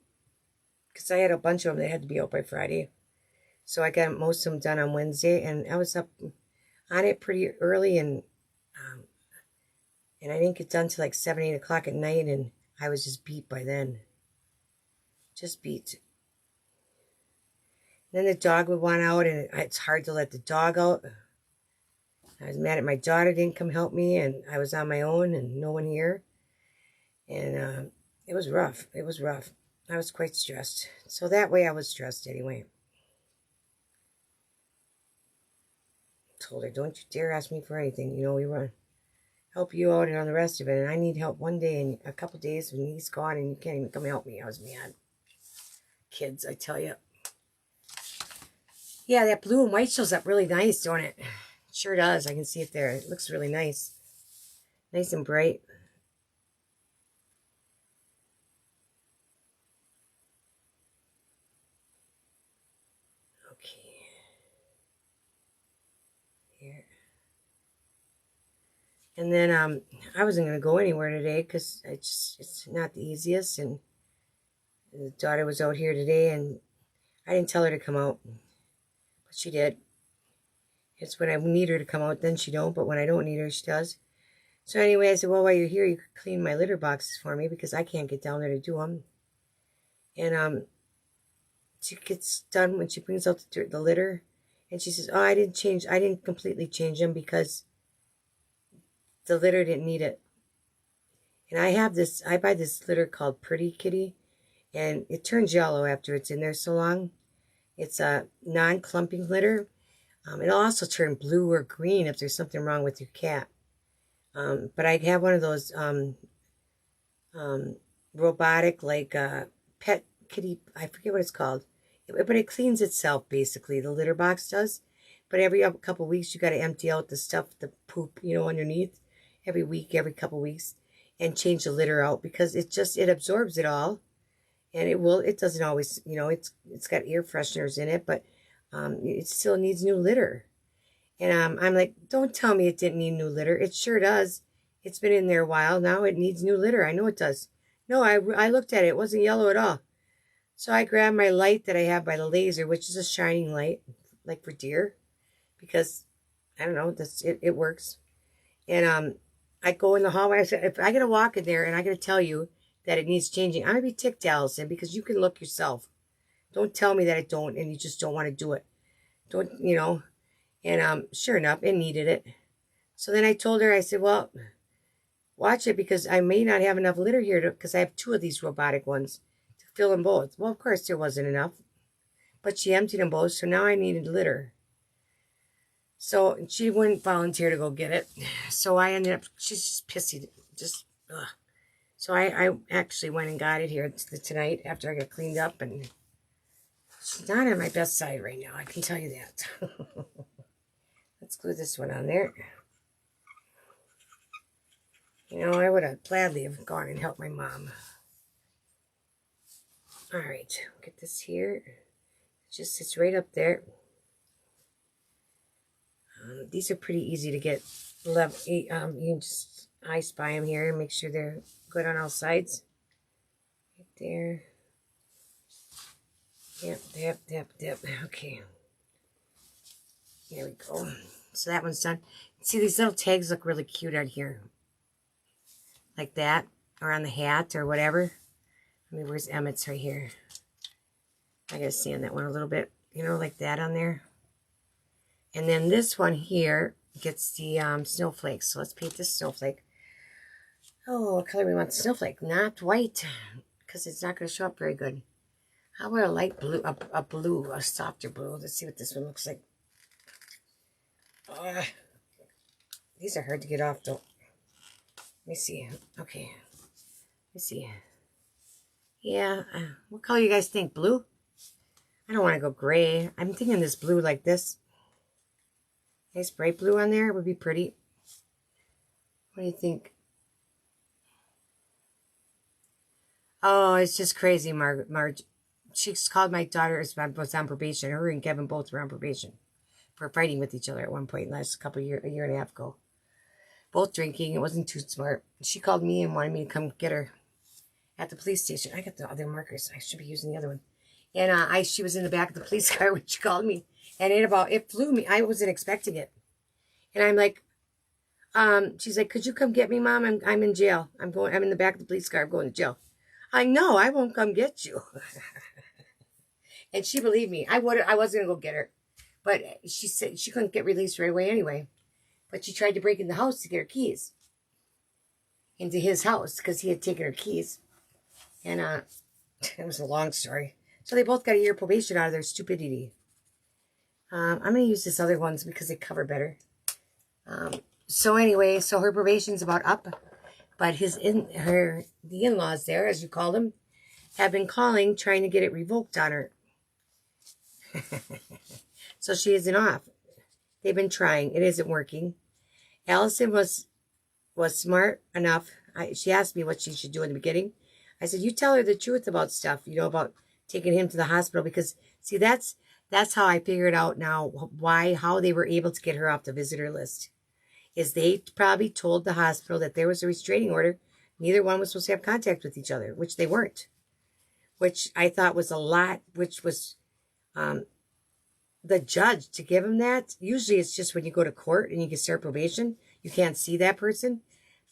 because I had a bunch of them that had to be out by Friday. So I got most of them done on Wednesday, and I was up on it pretty early, and I didn't get done till like 7, 8 o'clock at night, and I was just beat by then. Just beat. Then the dog would want out, and it's hard to let the dog out. I was mad at my daughter, didn't come help me, and I was on my own and no one here. And it was rough. It was rough. I was quite stressed. So that way I was stressed anyway. I told her, don't you dare ask me for anything. You know, we want to help you out and on the rest of it. And I need help one day and a couple days when he's gone and you can't even come help me. I was mad. Kids, I tell you. Yeah, that blue and white shows up really nice, don't it? It sure does. I can see it there. It looks really nice. Nice and bright. Okay. Here. And then I wasn't going to go anywhere today because it's not the easiest. And the daughter was out here today, and I didn't tell her to come out. But she did. It's when I need her to come out, then she don't. But when I don't need her, she does. So anyway, I said, well, while you're here, you could clean my litter boxes for me, because I can't get down there to do them. And she gets done when she brings out the litter. And she says, oh, I didn't completely change them because the litter didn't need it. And I buy this litter called Pretty Kitty. And it turns yellow after it's in there so long. It's a non-clumping litter. It'll also turn blue or green if there's something wrong with your cat. But I have one of those robotic, like pet kitty, I forget what it's called. But it cleans itself, basically. The litter box does. But every couple weeks, you got to empty out the stuff, the poop, you know, underneath. Every week, every couple weeks. And change the litter out, because it absorbs it all. And it doesn't always, you know, it's got air fresheners in it, but it still needs new litter. And I'm like, don't tell me it didn't need new litter. It sure does. It's been in there a while now. It needs new litter. I know it does. No, I looked at it. It wasn't yellow at all. So I grabbed my light that I have by the laser, which is a shining light, like for deer, because I don't know, it works. And I go in the hallway. I said, if I gotta walk in there and I gotta tell you that it needs changing, I'm gonna be ticked, Allison, because you can look yourself. Don't tell me that it don't, and you just don't want to do it. Don't, you know. And sure enough, it needed it. So then I told her, I said, well, watch it, because I may not have enough litter here, because I have 2 of these robotic ones to fill them both. Well, of course, there wasn't enough. But she emptied them both, so now I needed litter. So she wouldn't volunteer to go get it. So I ended up, she's just pissy. Just, ugh. So I actually went and got it here tonight after I got cleaned up. And she's not on my best side right now. I can tell you that. Let's glue this one on there. You know, I would have gladly have gone and helped my mom. All right, get this here. It just sits right up there. These are pretty easy to get. You can just I spy them here and make sure they're good on all sides. Right there. Yep. Okay. There we go. So that one's done. See, these little tags look really cute on here. Like that. Or on the hat or whatever. I mean, where's Emmett's right here? I gotta stand that one a little bit. You know, like that on there. And then this one here gets the snowflakes. So let's paint this snowflake. Oh, what color we want the snowflake? Not white. Because it's not going to show up very good. How about a light blue? A blue. A softer blue. Let's see what this one looks like. These are hard to get off though. Let me see. Okay. Let me see. Yeah. What color you guys think? Blue? I don't want to go gray. I'm thinking this blue like this. Nice bright blue on there would be pretty. What do you think? Oh, it's just crazy, Marge. She's called my daughter was on probation. Her and Kevin both were on probation for fighting with each other at one point last a year and a half ago. Both drinking. It wasn't too smart. She called me and wanted me to come get her at the police station. I got the other markers. I should be using the other one. And she was in the back of the police car when she called me. And it flew me. I wasn't expecting it. And I'm like, she's like, could you come get me, Mom? I'm in jail. I'm in the back of the police car. I'm going to jail. I know, I won't come get you. And she believed me. I was going to go get her. But she said she couldn't get released right away anyway. But she tried to break in the house to get her keys. Into his house because he had taken her keys. And it was a long story. So they both got a year probation out of their stupidity. I'm going to use this other ones because they cover better. So anyway, so her probation's about up. But the in-laws there, as you call them, have been calling, trying to get it revoked on her. So she isn't off. They've been trying. It isn't working. Allison was smart enough. She asked me what she should do in the beginning. I said, you tell her the truth about stuff, about taking him to the hospital. Because, see, that's how I figured out now how they were able to get her off the visitor list. Is they probably told the hospital that there was a restraining order. Neither one was supposed to have contact with each other, which they weren't. Which I thought was a lot, which was the judge to give him that. Usually it's just when you go to court and you get start probation, you can't see that person.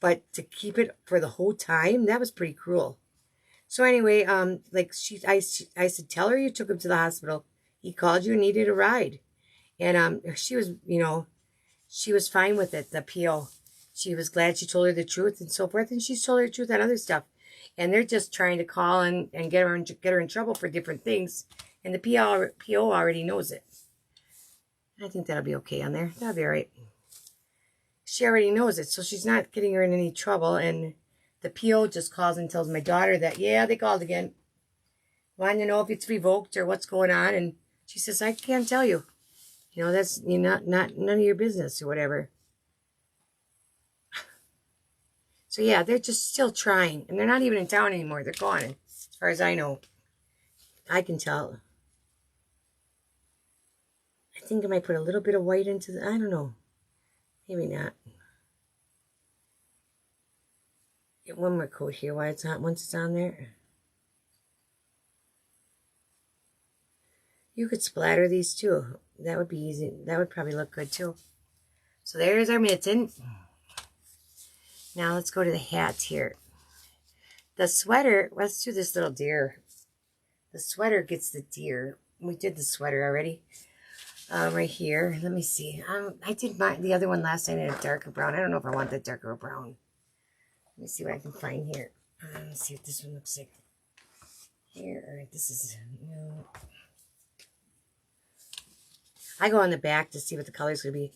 But to keep it for the whole time, that was pretty cruel. So anyway, I said, tell her you took him to the hospital. He called you and needed a ride. And she was, she was fine with it, the PO. She was glad she told her the truth and so forth. And she's told her the truth on other stuff. And they're just trying to call and get her in trouble for different things. And the PO already knows it. I think that'll be okay on there. That'll be all right. She already knows it, so she's not getting her in any trouble. And the PO just calls and tells my daughter that, yeah, they called again. Wanting to know if it's revoked or what's going on. And she says, I can't tell you. That's not none of your business or whatever. So yeah, they're just still trying. And they're not even in town anymore. They're gone, as far as I know. I can tell. I think I might put a little bit of white into I don't know. Maybe not. Get one more coat here while it's on, once it's on there. You could splatter these too. That would be easy. That would probably look good too. So there's our mitten. Now let's go to the hat here. The sweater, let's do this little deer. The sweater gets the deer. We did the sweater already. Right here. Let me see. I did the other one last night in a darker brown. I don't know if I want that darker brown. Let me see what I can find here. Let's see what this one looks like. Here, all right, this is, I go on the back to see what the color's going to be.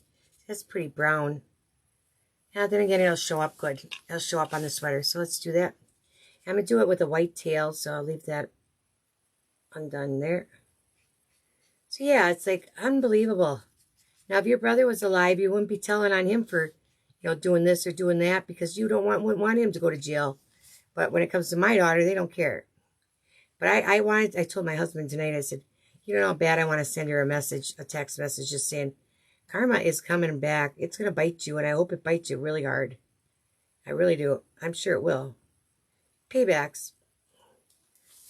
That's pretty brown. Now, then again, it'll show up good. It'll show up on the sweater. So let's do that. I'm going to do it with a white tail, so I'll leave that undone there. So yeah, it's like unbelievable. Now, if your brother was alive, you wouldn't be telling on him for, doing this or doing that because you wouldn't want him to go to jail. But when it comes to my daughter, they don't care. But I told my husband tonight, I said, you know how bad I want to send her a text message just saying, karma is coming back. It's going to bite you, and I hope it bites you really hard. I really do. I'm sure it will. Paybacks.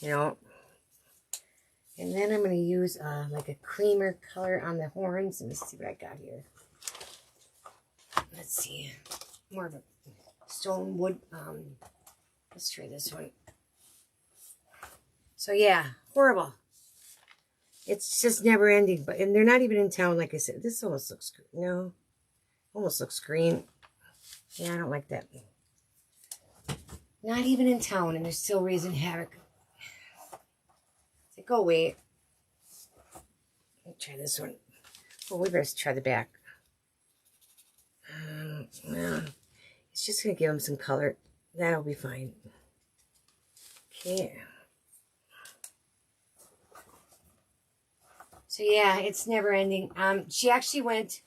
And then I'm going to use like a creamer color on the horns. Let me see what I got here. Let's see. More of a stone wood. Let's try this one. So yeah, horrible. It's just never ending. And they're not even in town, like I said. This almost looks green. No. Almost looks green. Yeah, I don't like that. Not even in town, and they're still raising havoc. Go away. Let me try this one. Well, we better try the back. Well, it's just going to give them some color. That'll be fine. Okay. So yeah, it's never ending. She actually went.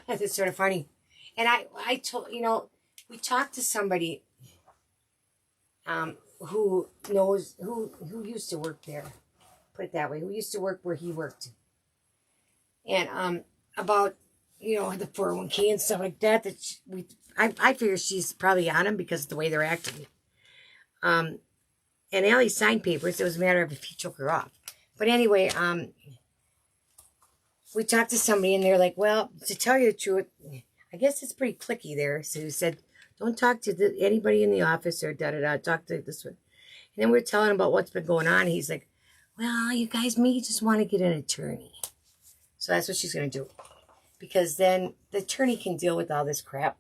It's sort of funny, and I told we talked to somebody who knows who used to work there. Put it that way. Who used to work where he worked, and about the 401k and stuff like that. I figure she's probably on him because of the way they're acting. And Allie signed papers. It was a matter of if he took her off. But anyway, we talked to somebody and they're like, well, to tell you the truth, I guess it's pretty cliquey there. So he said, don't talk to anybody in the office or da-da-da. Talk to this one. And then we're telling him about what's been going on. He's like, well, you guys may just want to get an attorney. So that's what she's going to do. Because then the attorney can deal with all this crap.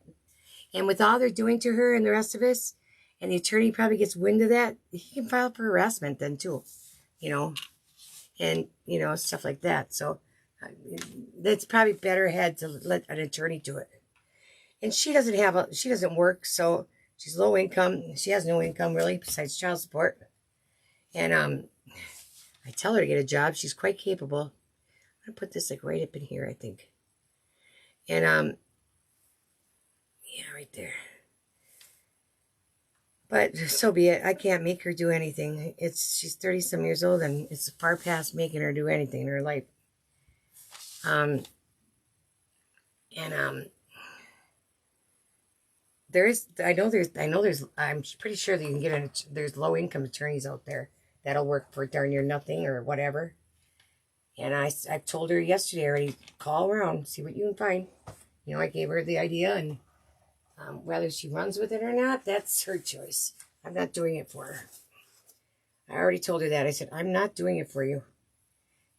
And with all they're doing to her and the rest of us, and the attorney probably gets wind of that, he can file for harassment then too. And, stuff like that. So that's probably better had to let an attorney do it. And she doesn't work, so she's low income. She has no income really besides child support. And I tell her to get a job. She's quite capable. I'm gonna put this like right up in here, I think. And yeah, right there. But so be it. I can't make her do anything. She's 30-some years old, and it's far past making her do anything in her life. I'm pretty sure that you can get there's low income attorneys out there that'll work for darn near nothing or whatever. And I've told her yesterday already, call around, see what you can find. I gave her the idea, and whether she runs with it or not, that's her choice. I'm not doing it for her. I already told her that. I said, I'm not doing it for you.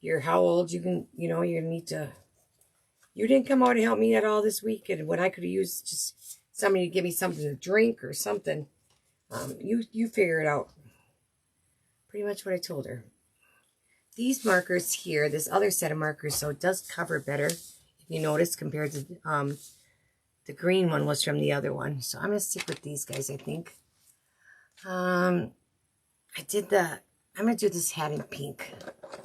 You're how old? You can, you need to. You didn't come out to help me at all this week, and when I could have used just somebody to give me something to drink or something, you figure it out. Pretty much what I told her. These markers here, this other set of markers, so it does cover better, if you notice, compared to the green one was from the other one. So I'm going to stick with these guys, I think. I'm going to do this hat in pink.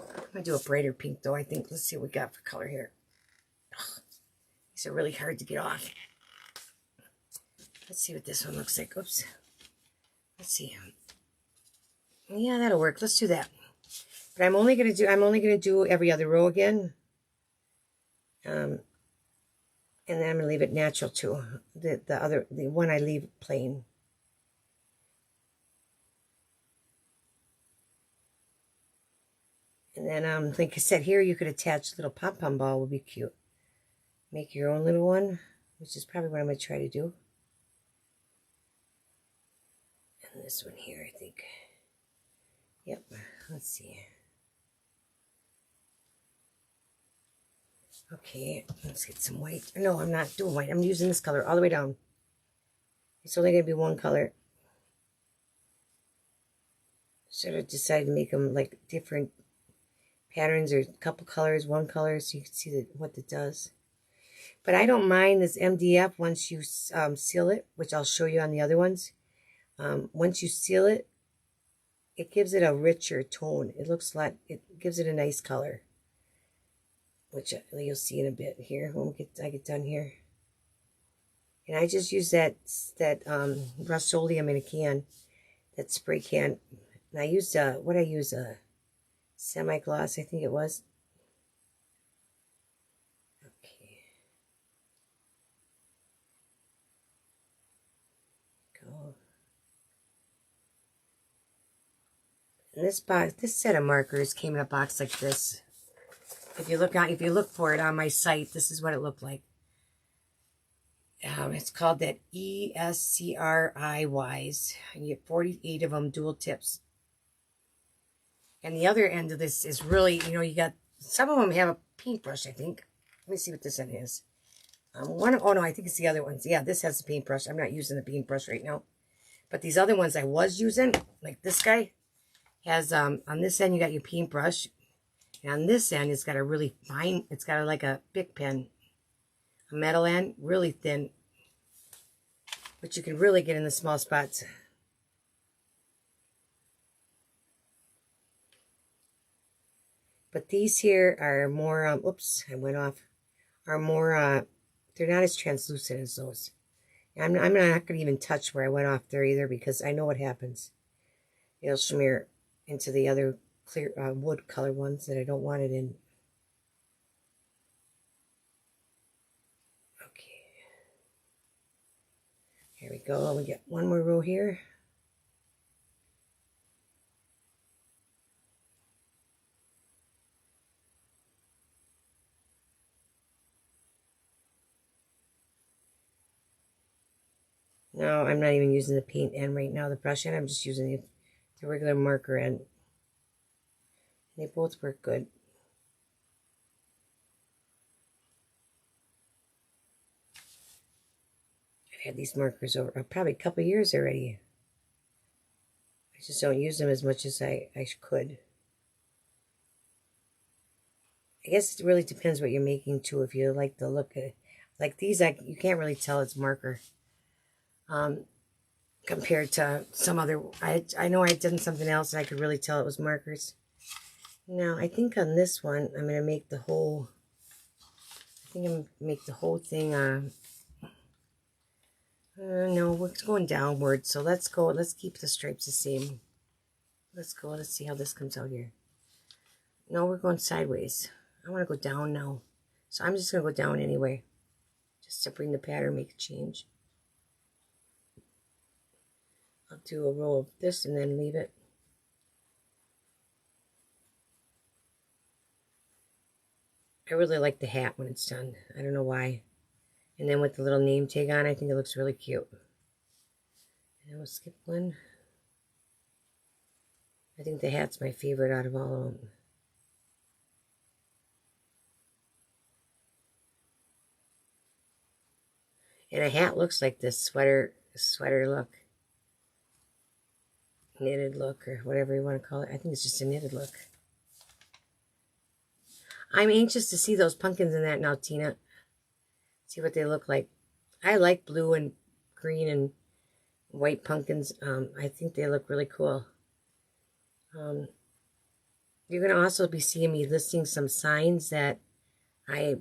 I'm going to do a brighter pink, though, I think. Let's see what we got for color here. Ugh, these are really hard to get off. Let's see what this one looks like. Oops. Let's see. Yeah, that'll work. Let's do that. But I'm only going to do every other row again. And then I'm going to leave it natural, too. The one I leave plain. And then, like I said, here you could attach a little pom-pom ball, would be cute. Make your own little one, which is probably what I'm going to try to do. And this one here, I think. Yep, let's see. Okay, let's get some white. No, I'm not doing white. I'm using this color all the way down. It's only going to be one color. Sort of decided to make them like different patterns or a couple colors, one color, so you can see what it does. But I don't mind this MDF once you seal it, which I'll show you on the other ones. Once you seal it, it gives it a richer tone. It looks like, it gives it a nice color, which you'll see in a bit here when I get done here. And I just use that Rust-Oleum in a can, that spray can. And I used a semi-gloss, I think it was. Okay. Go. And this set of markers came in a box like this. If you look for it on my site, this is what it looked like. It's called that ESCRIYs. And you get 48 of them, dual tips. And the other end of this is really, you got, some of them have a paintbrush, I think. Let me see what this one is. Oh no, I think it's the other ones. Yeah, this has a paintbrush. I'm not using the paintbrush right now. But these other ones I was using, like this guy, has, on this end you got your paintbrush. And on this end, it's got a really fine, it's got like a Bic pen. A metal end, really thin, but you can really get in the small spots. But these here are more, oops, I went off, are more, they're not as translucent as those. I'm not going to even touch where I went off there either, because I know what happens. It'll smear into the other clear wood color ones that I don't want it in. Here we go. We get one more row here. No, I'm not even using the paint end right now, the brush end. I'm just using the regular marker end. They both work good. I've had these markers over probably a couple years already. I just don't use them as much as I could. I guess it really depends what you're making too. If you like the look of it. Like these, you can't really tell it's marker. Compared to some other, I know I had done something else and I could really tell it was markers. Now, I think on this one, I'm going to make the whole, thing, no, we're going downward, so let's keep the stripes the same. Let's see how this comes out here. No, we're going sideways. I want to go down now. So I'm just going to go down anyway, just to bring the pattern, make a change. I'll do a row of this and then leave it. I really like the hat when it's done. I don't know why. And then with the little name tag on, I think it looks really cute. And we'll skip one. I think the hat's my favorite out of all of them. And a hat looks like this sweater look. Knitted look, or whatever you want to call it. I think it's just a knitted look. I'm anxious to see those pumpkins in that now, Tina. See what they look like. I like blue and green and white pumpkins. I think they look really cool. You're going to also be seeing me listing some signs that I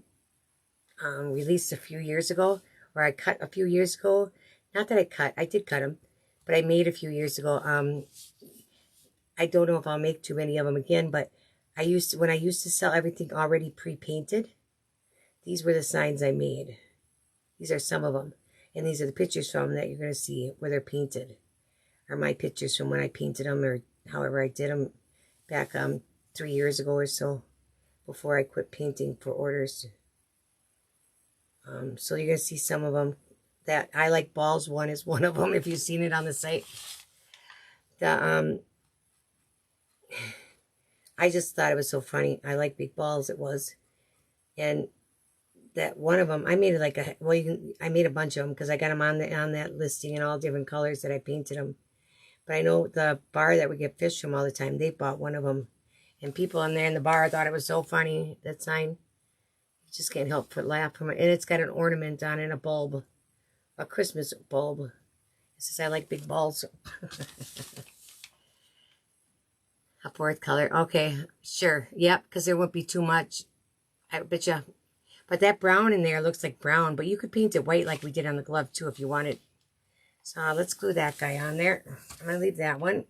released a few years ago, or I cut a few years ago. Not that I did cut them, but I made a few years ago. I don't know if I'll make too many of them again, but when I used to sell everything already pre-painted, these were the signs I made. These are some of them. And these are the pictures from them that you're going to see where they're painted. Are my pictures from when I painted them, or however I did them back 3 years ago or so, before I quit painting for orders. So you're going to see some of them. That I Like Balls one is one of them, if you've seen it on the site. I just thought it was so funny. I like big balls, it was. And that one of them, I made it like I made a bunch of them because I got them on that listing in all different colors that I painted them. But I know the bar that we get fish from all the time, they bought one of them. And people in there in the bar thought it was so funny, that sign. You just can't help but laugh from it. And it's got an ornament on it, a bulb. A Christmas bulb. It says, I like big balls. A fourth color. Okay, sure. Yep, because there won't be too much. I bet you. But that brown in there looks like brown. But you could paint it white like we did on the glove too if you wanted. So let's glue that guy on there. I'm going to leave that one.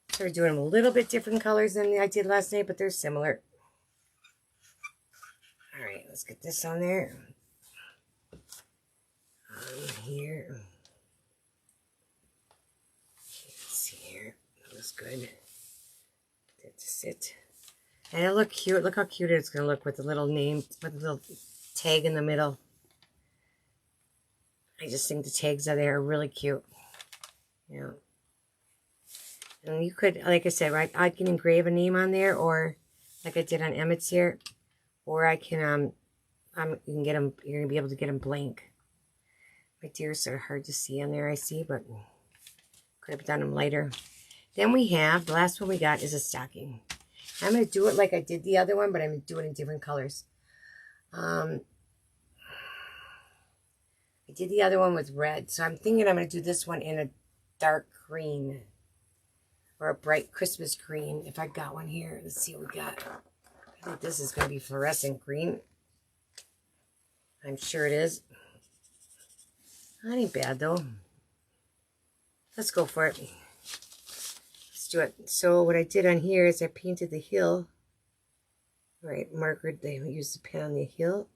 Started doing them a little bit different colors than I did last night, but they're similar. All right, let's get this on there. Here. Let's see here. That looks good. That's it. And it'll look cute. Look how cute it's going to look with the little name, with the little tag in the middle. I just think the tags out there are really cute. Yeah. And you could, like I said, right, I can engrave a name on there, or like I did on Emmett's here, or I can, you can get them, you're going to be able to get them blank. My dear, sort of hard to see on there, I see, but could have done them lighter. Then we have, the last one we got is a stocking. I'm going to do it like I did the other one, but I'm going to do it in different colors. I did the other one with red, so I'm thinking I'm going to do this one in a dark green. Or a bright Christmas green, if I got one here. Let's see what we got. I think this is going to be fluorescent green. I'm sure it is. That ain't bad, though. Let's go for it. Let's do it. So what I did on here is I painted the hill. Right, marker, they used the pen on the hill.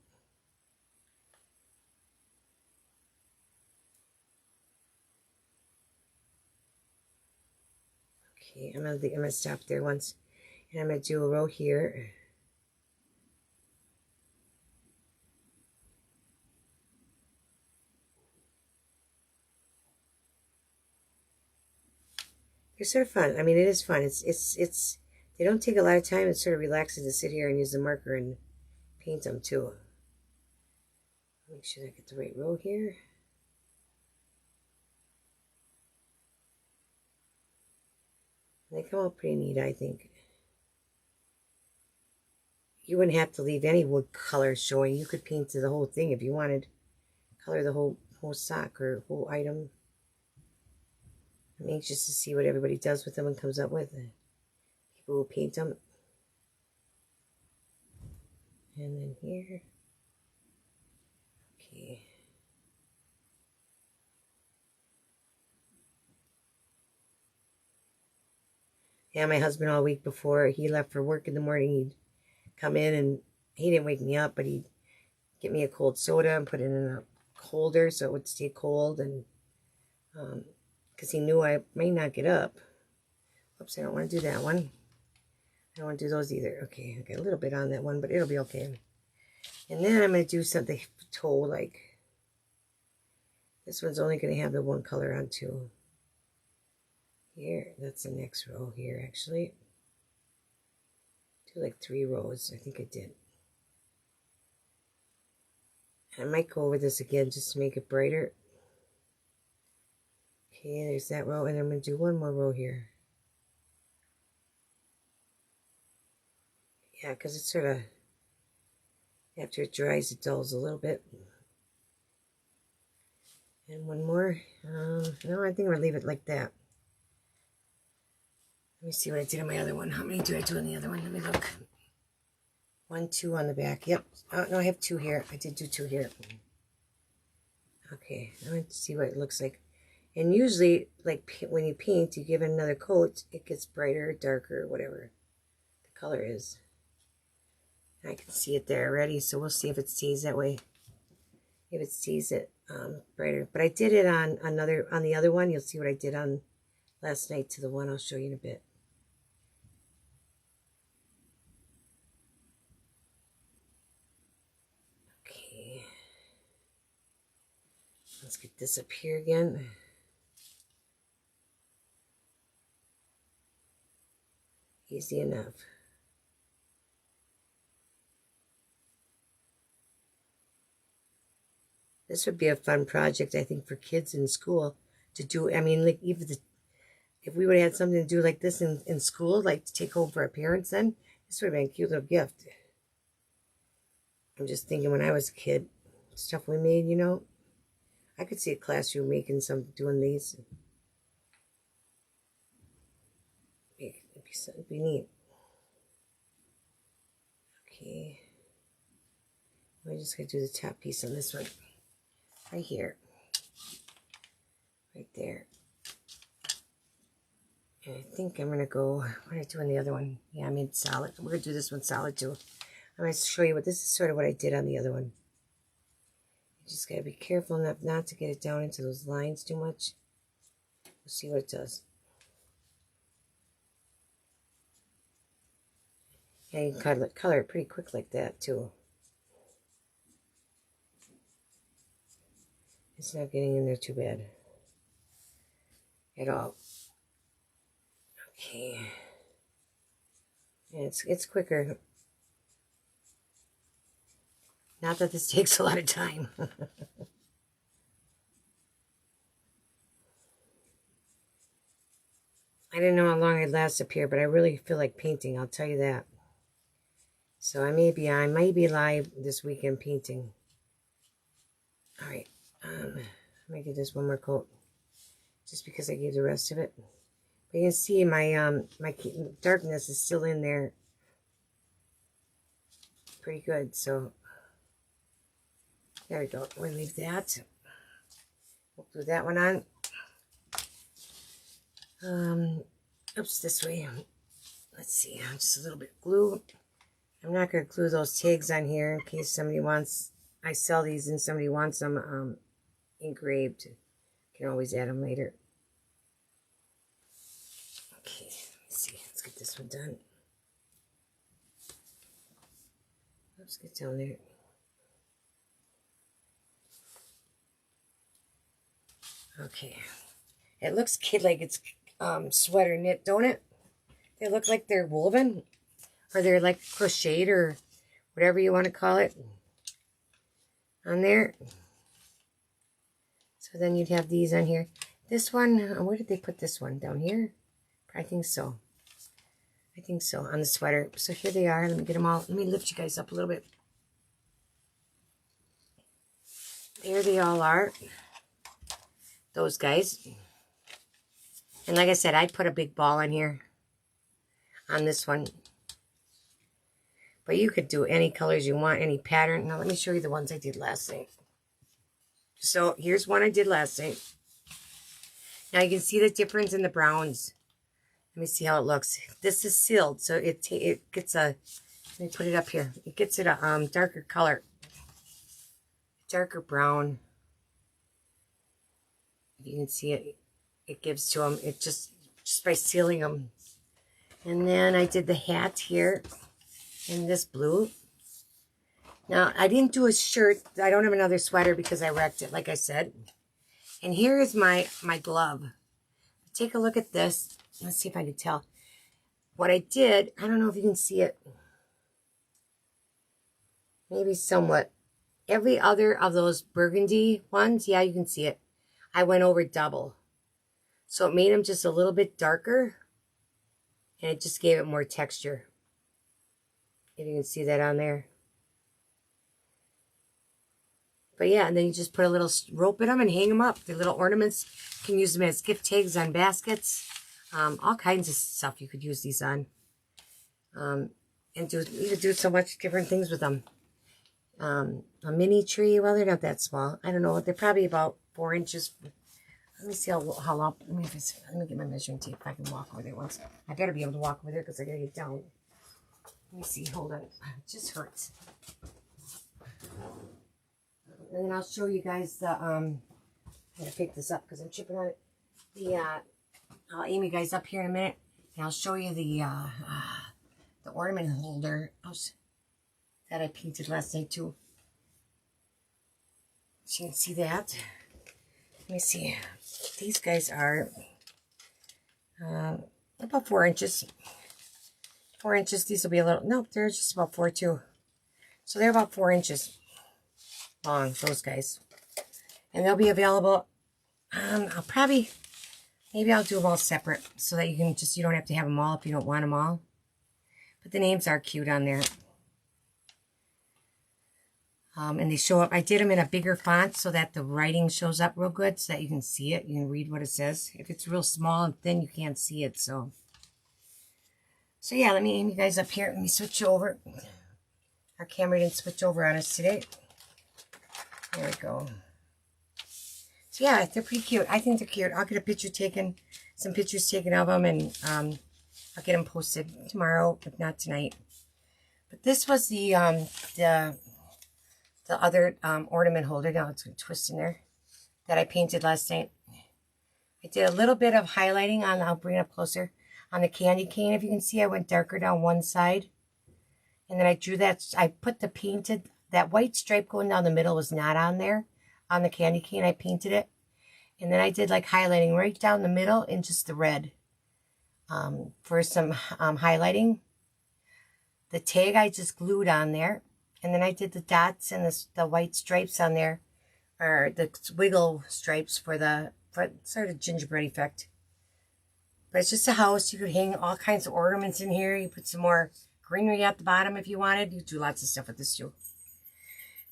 Okay, I'm gonna stop there once, and I'm gonna do a row here. They're sort of fun. I mean, it is fun. It's. They don't take a lot of time. It's sort of relaxing to sit here and use the marker and paint them too. Make sure I get the right row here. They come out pretty neat, I think. You wouldn't have to leave any wood colors showing. You could paint the whole thing if you wanted. Color the whole sock or whole item. I'm anxious to see what everybody does with them and comes up with. People will paint them. And then here. Okay. Yeah, my husband all week before he left for work in the morning, he'd come in and he didn't wake me up, but he'd get me a cold soda and put it in a holder so it would stay cold, and because he knew I may not get up. Oops, I don't want to do that one. I don't want to do those either. Okay, I got a little bit on that one, but it'll be okay. And then I'm going to do something toe like. This one's only going to have the one color on too. Here, that's the next row here, actually. Do like 3 rows. I think I did. I might go over this again just to make it brighter. Okay, there's that row, and I'm going to do one more row here. Yeah, because it's sort of, after it dries, it dulls a little bit. And one more. No, I think I'm going to leave it like that. Let me see what I did on my other one. How many do I do on the other one? Let me look. 1, 2 on the back. Yep. Oh, no, I have 2 here. I did do 2 here. Okay, I'm going to see what it looks like. And usually, like when you paint, you give it another coat, it gets brighter, darker, whatever the color is. I can see it there already, so we'll see if it stays that way. If it stays it brighter. But I did it on the other one. You'll see what I did on last night to the one I'll show you in a bit. Okay. Let's get this up here again. Easy enough. This would be a fun project, I think, for kids in school to do. I mean, like even if we would have had something to do like this in school, like to take home for our parents, then this would have been a cute little gift. I'm just thinking when I was a kid, stuff we made, you know. I could see a classroom making doing these. It'd be neat. Okay. I'm just going to do the top piece on this one. Right here. Right there. And I think I'm going to go, what did I do on the other one? Yeah, I made solid. We're going to do this one solid too. I'm going to show you this is sort of what I did on the other one. You just got to be careful enough not to get it down into those lines too much. We'll see what it does. Yeah, you can color it pretty quick like that too. It's not getting in there too bad at all. Okay. And it's quicker. Not that this takes a lot of time. I didn't know how long I'd last up here, but I really feel like painting, I'll tell you that. So I might be live this weekend painting. All right. I'm going to give this one more coat. Just because I gave the rest of it. But you can see my darkness is still in there. Pretty good, so there we go. We'll leave that. We'll glue that one on. Oops, this way. Let's see, just a little bit of glue. I'm not going to glue those tags on here in case somebody wants, I sell these and somebody wants them engraved. You can always add them later. Okay, let's see, let's get this one done. Let's get down there. Okay, it looks like it's sweater knit, don't it? They look like they're woven, or they're like crocheted, or whatever you want to call it on there. So then you'd have these on here. This one, where did they put this one? Down here? I think so. I think so, on the sweater. So here they are. Let me get them all. Let me lift you guys up a little bit. There they all are. Those guys. And like I said, I put a big ball on here. On this one. But you could do any colors you want, any pattern. Now let me show you the ones I did last night. So here's one I did last night. Now you can see the difference in the browns. Let me see how it looks. This is sealed, so it gets a, let me put it up here. It gets it a darker color. Darker brown. If you can see it, it gives to them. It just by sealing them. And then I did the hat here in this blue. Now, I didn't do a shirt. I don't have another sweater because I wrecked it, like I said. And here is my glove. Take a look at this. Let's see if I can tell. What I did, I don't know if you can see it. Maybe somewhat. Every other of those burgundy ones, yeah, you can see it. I went over double. So it made them just a little bit darker. And it just gave it more texture. If you can see that on there. But yeah, and then you just put a little rope in them and hang them up. The little ornaments. You can use them as gift tags on baskets. All kinds of stuff you could use these on. And you could do so much different things with them. A mini tree. Well, they're not that small. I don't know. They're probably about 4 inches. Let me see how long. Let me get my measuring tape if I can walk over there once. I better be able to walk over there because I gotta get down. Let me see. Hold on. It just hurts. And then I'll show you guys the I'm gonna pick this up because I'm chipping on it. I'll aim you guys up here in a minute, and I'll show you the ornament holder that I painted last night too. So you can see that. Let me see. These guys are about 4 inches. 4 inches. These will be a little. Nope, they're just about 4 too. So they're about 4 inches long. Those guys, and they'll be available. I'll probably Maybe I'll do them all separate so that you don't have to have them all if you don't want them all. But the names are cute on there. And they show up. I did them in a bigger font so that the writing shows up real good so that you can see it. You can read what it says. If it's real small and thin, you can't see it. So yeah, let me aim you guys up here. Let me switch over. Our camera didn't switch over on us today. There we go. So yeah, they're pretty cute. I think they're cute. I'll get a picture taken, some pictures taken of them, and I'll get them posted tomorrow, if not tonight. But this was the other ornament holder. Now it's going to twist in there that I painted last night. I did a little bit of highlighting on, I'll bring it up closer, on the candy cane. If you can see, I went darker down one side. And then I drew that, I put the painted, that white stripe going down the middle was not on there. On the candy cane, I painted it. And then I did like highlighting right down the middle in just the red for some highlighting. The tag I just glued on there. And then I did the dots and the white stripes on there, or the wiggle stripes for sort of gingerbread effect. But it's just a house. You could hang all kinds of ornaments in here. You put some more greenery at the bottom if you wanted. You do lots of stuff with this too.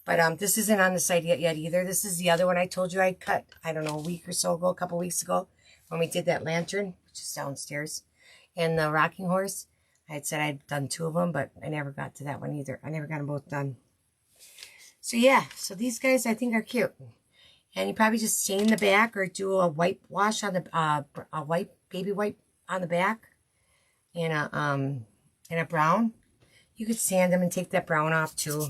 But this isn't on the site yet either. This is the other one I told you I cut, I don't know, a couple weeks ago, when we did that lantern, which is downstairs, and the rocking horse. I had said I'd done 2 of them, but I never got to that one either. I never got them both done. So yeah, so these guys I think are cute. And you probably just stain the back or do a wipe wash on the, baby wipe on the back, and a brown. You could sand them and take that brown off too.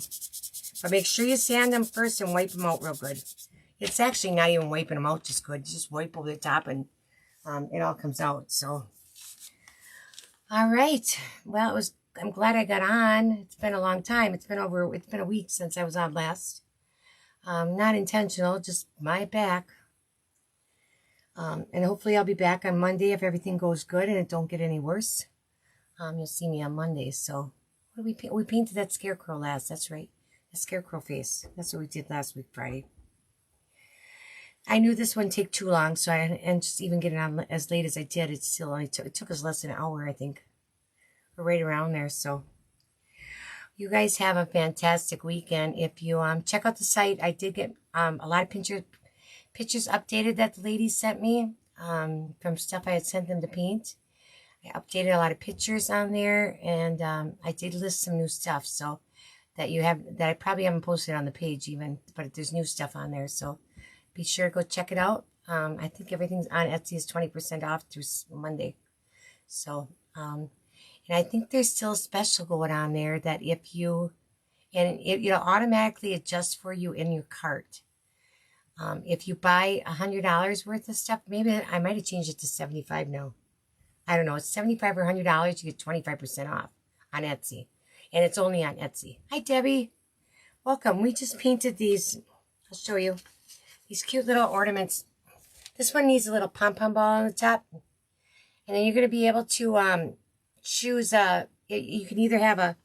But make sure you sand them first and wipe them out real good. It's actually not even wiping them out just good. You just wipe over the top and it all comes out. So, all right. Well, I'm glad I got on. It's been a long time. It's been a week since I was on last. Not intentional, just my back. And hopefully I'll be back on Monday if everything goes good and it don't get any worse. You'll see me on Monday. So what did we paint? We painted that scarecrow last. That's right. The scarecrow face. That's what we did last week, Friday. I knew this wouldn't take too long, so and just even getting on as late as I did, it still only took, it took us less than an hour, I think. We're right around there, so. You guys have a fantastic weekend. If you check out the site, I did get a lot of pictures updated that the ladies sent me from stuff I had sent them to paint. I updated a lot of pictures on there, and I did list some new stuff, so that I probably haven't posted on the page even, but there's new stuff on there, so be sure to go check it out. I think everything's on Etsy is 20% off through Monday. So, and I think there's still a special going on there that it'll automatically adjust for you in your cart. If you buy $100 worth of stuff, maybe I might have changed it to 75 now. I don't know. It's 75 or $100. You get 25% off on Etsy. And it's only on Etsy. Hi, Debbie. Welcome. We just painted these. I'll show you. These cute little ornaments. This one needs a little pom-pom ball on the top. And then you're going to be able to choose you can either have a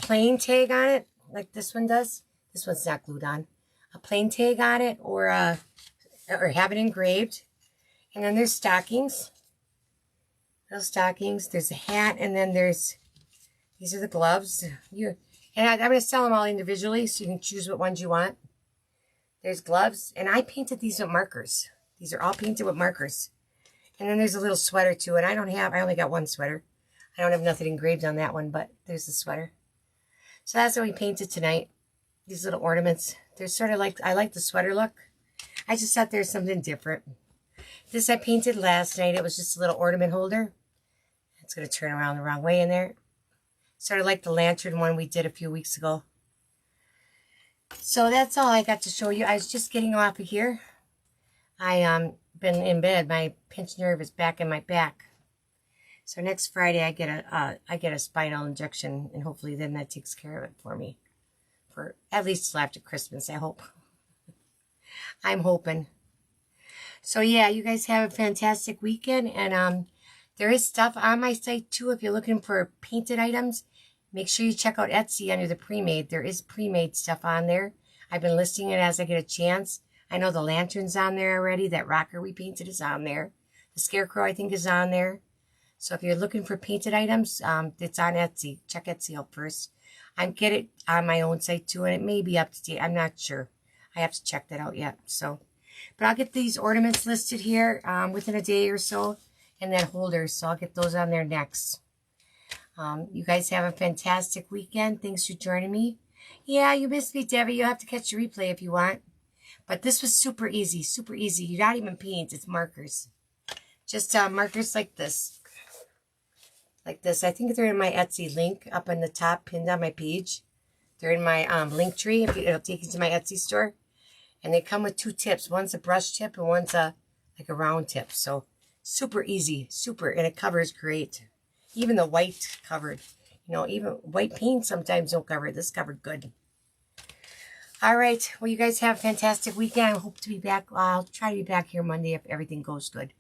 plain tag on it, like this one does. This one's not glued on. A plain tag on it, or have it engraved. And then there's stockings. Little stockings. There's a hat, and then these are the gloves. And I'm going to sell them all individually, so you can choose what ones you want. There's gloves, and I painted these with markers. These are all painted with markers. And then there's a little sweater too, and I only got one sweater. I don't have nothing engraved on that one, but there's the sweater. So that's what we painted tonight. These little ornaments. They're sort of like, I like the sweater look. I just thought there's something different. This I painted last night. It was just a little ornament holder. It's going to turn around the wrong way in there. Sort of like the lantern one we did a few weeks ago. So that's all I got to show you. I was just getting off of here. I been in bed. My pinched nerve is back in my back. So next Friday I get a spinal injection, and hopefully then that takes care of it for me. For at least till after Christmas, I hope. I'm hoping. So yeah, you guys have a fantastic weekend, and there is stuff on my site too. If you're looking for painted items, make sure you check out Etsy under the pre-made. There is pre-made stuff on there. I've been listing it as I get a chance. I know the lantern's on there already. That rocker we painted is on there. The The scarecrow, I think, is on there. So if you're looking for painted items, it's on Etsy. Check Etsy out first. I get it on my own site too, and it may be up to date. I'm not sure. I have to check that out yet. So, but I'll get these ornaments listed here within a day or so, and then holders. So I'll get those on there next. You guys have a fantastic weekend. Thanks for joining me. Yeah, you missed me, Debbie. You'll have to catch the replay if you want. But this was super easy, super easy. You're not even paint, it's markers. Just markers like this. Like this. I think they're in my Etsy link up on the top, pinned on my page. They're in my link tree. It'll take you to my Etsy store. And they come with 2 tips. One's a brush tip and one's like a round tip. So super easy, super. And it covers great. Even the white covered. You know, even white paint sometimes don't cover it. This covered good. All right. Well, you guys have a fantastic weekend. I hope to be back. I'll try to be back here Monday if everything goes good.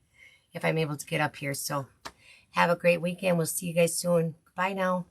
If I'm able to get up here. So have a great weekend. We'll see you guys soon. Bye now.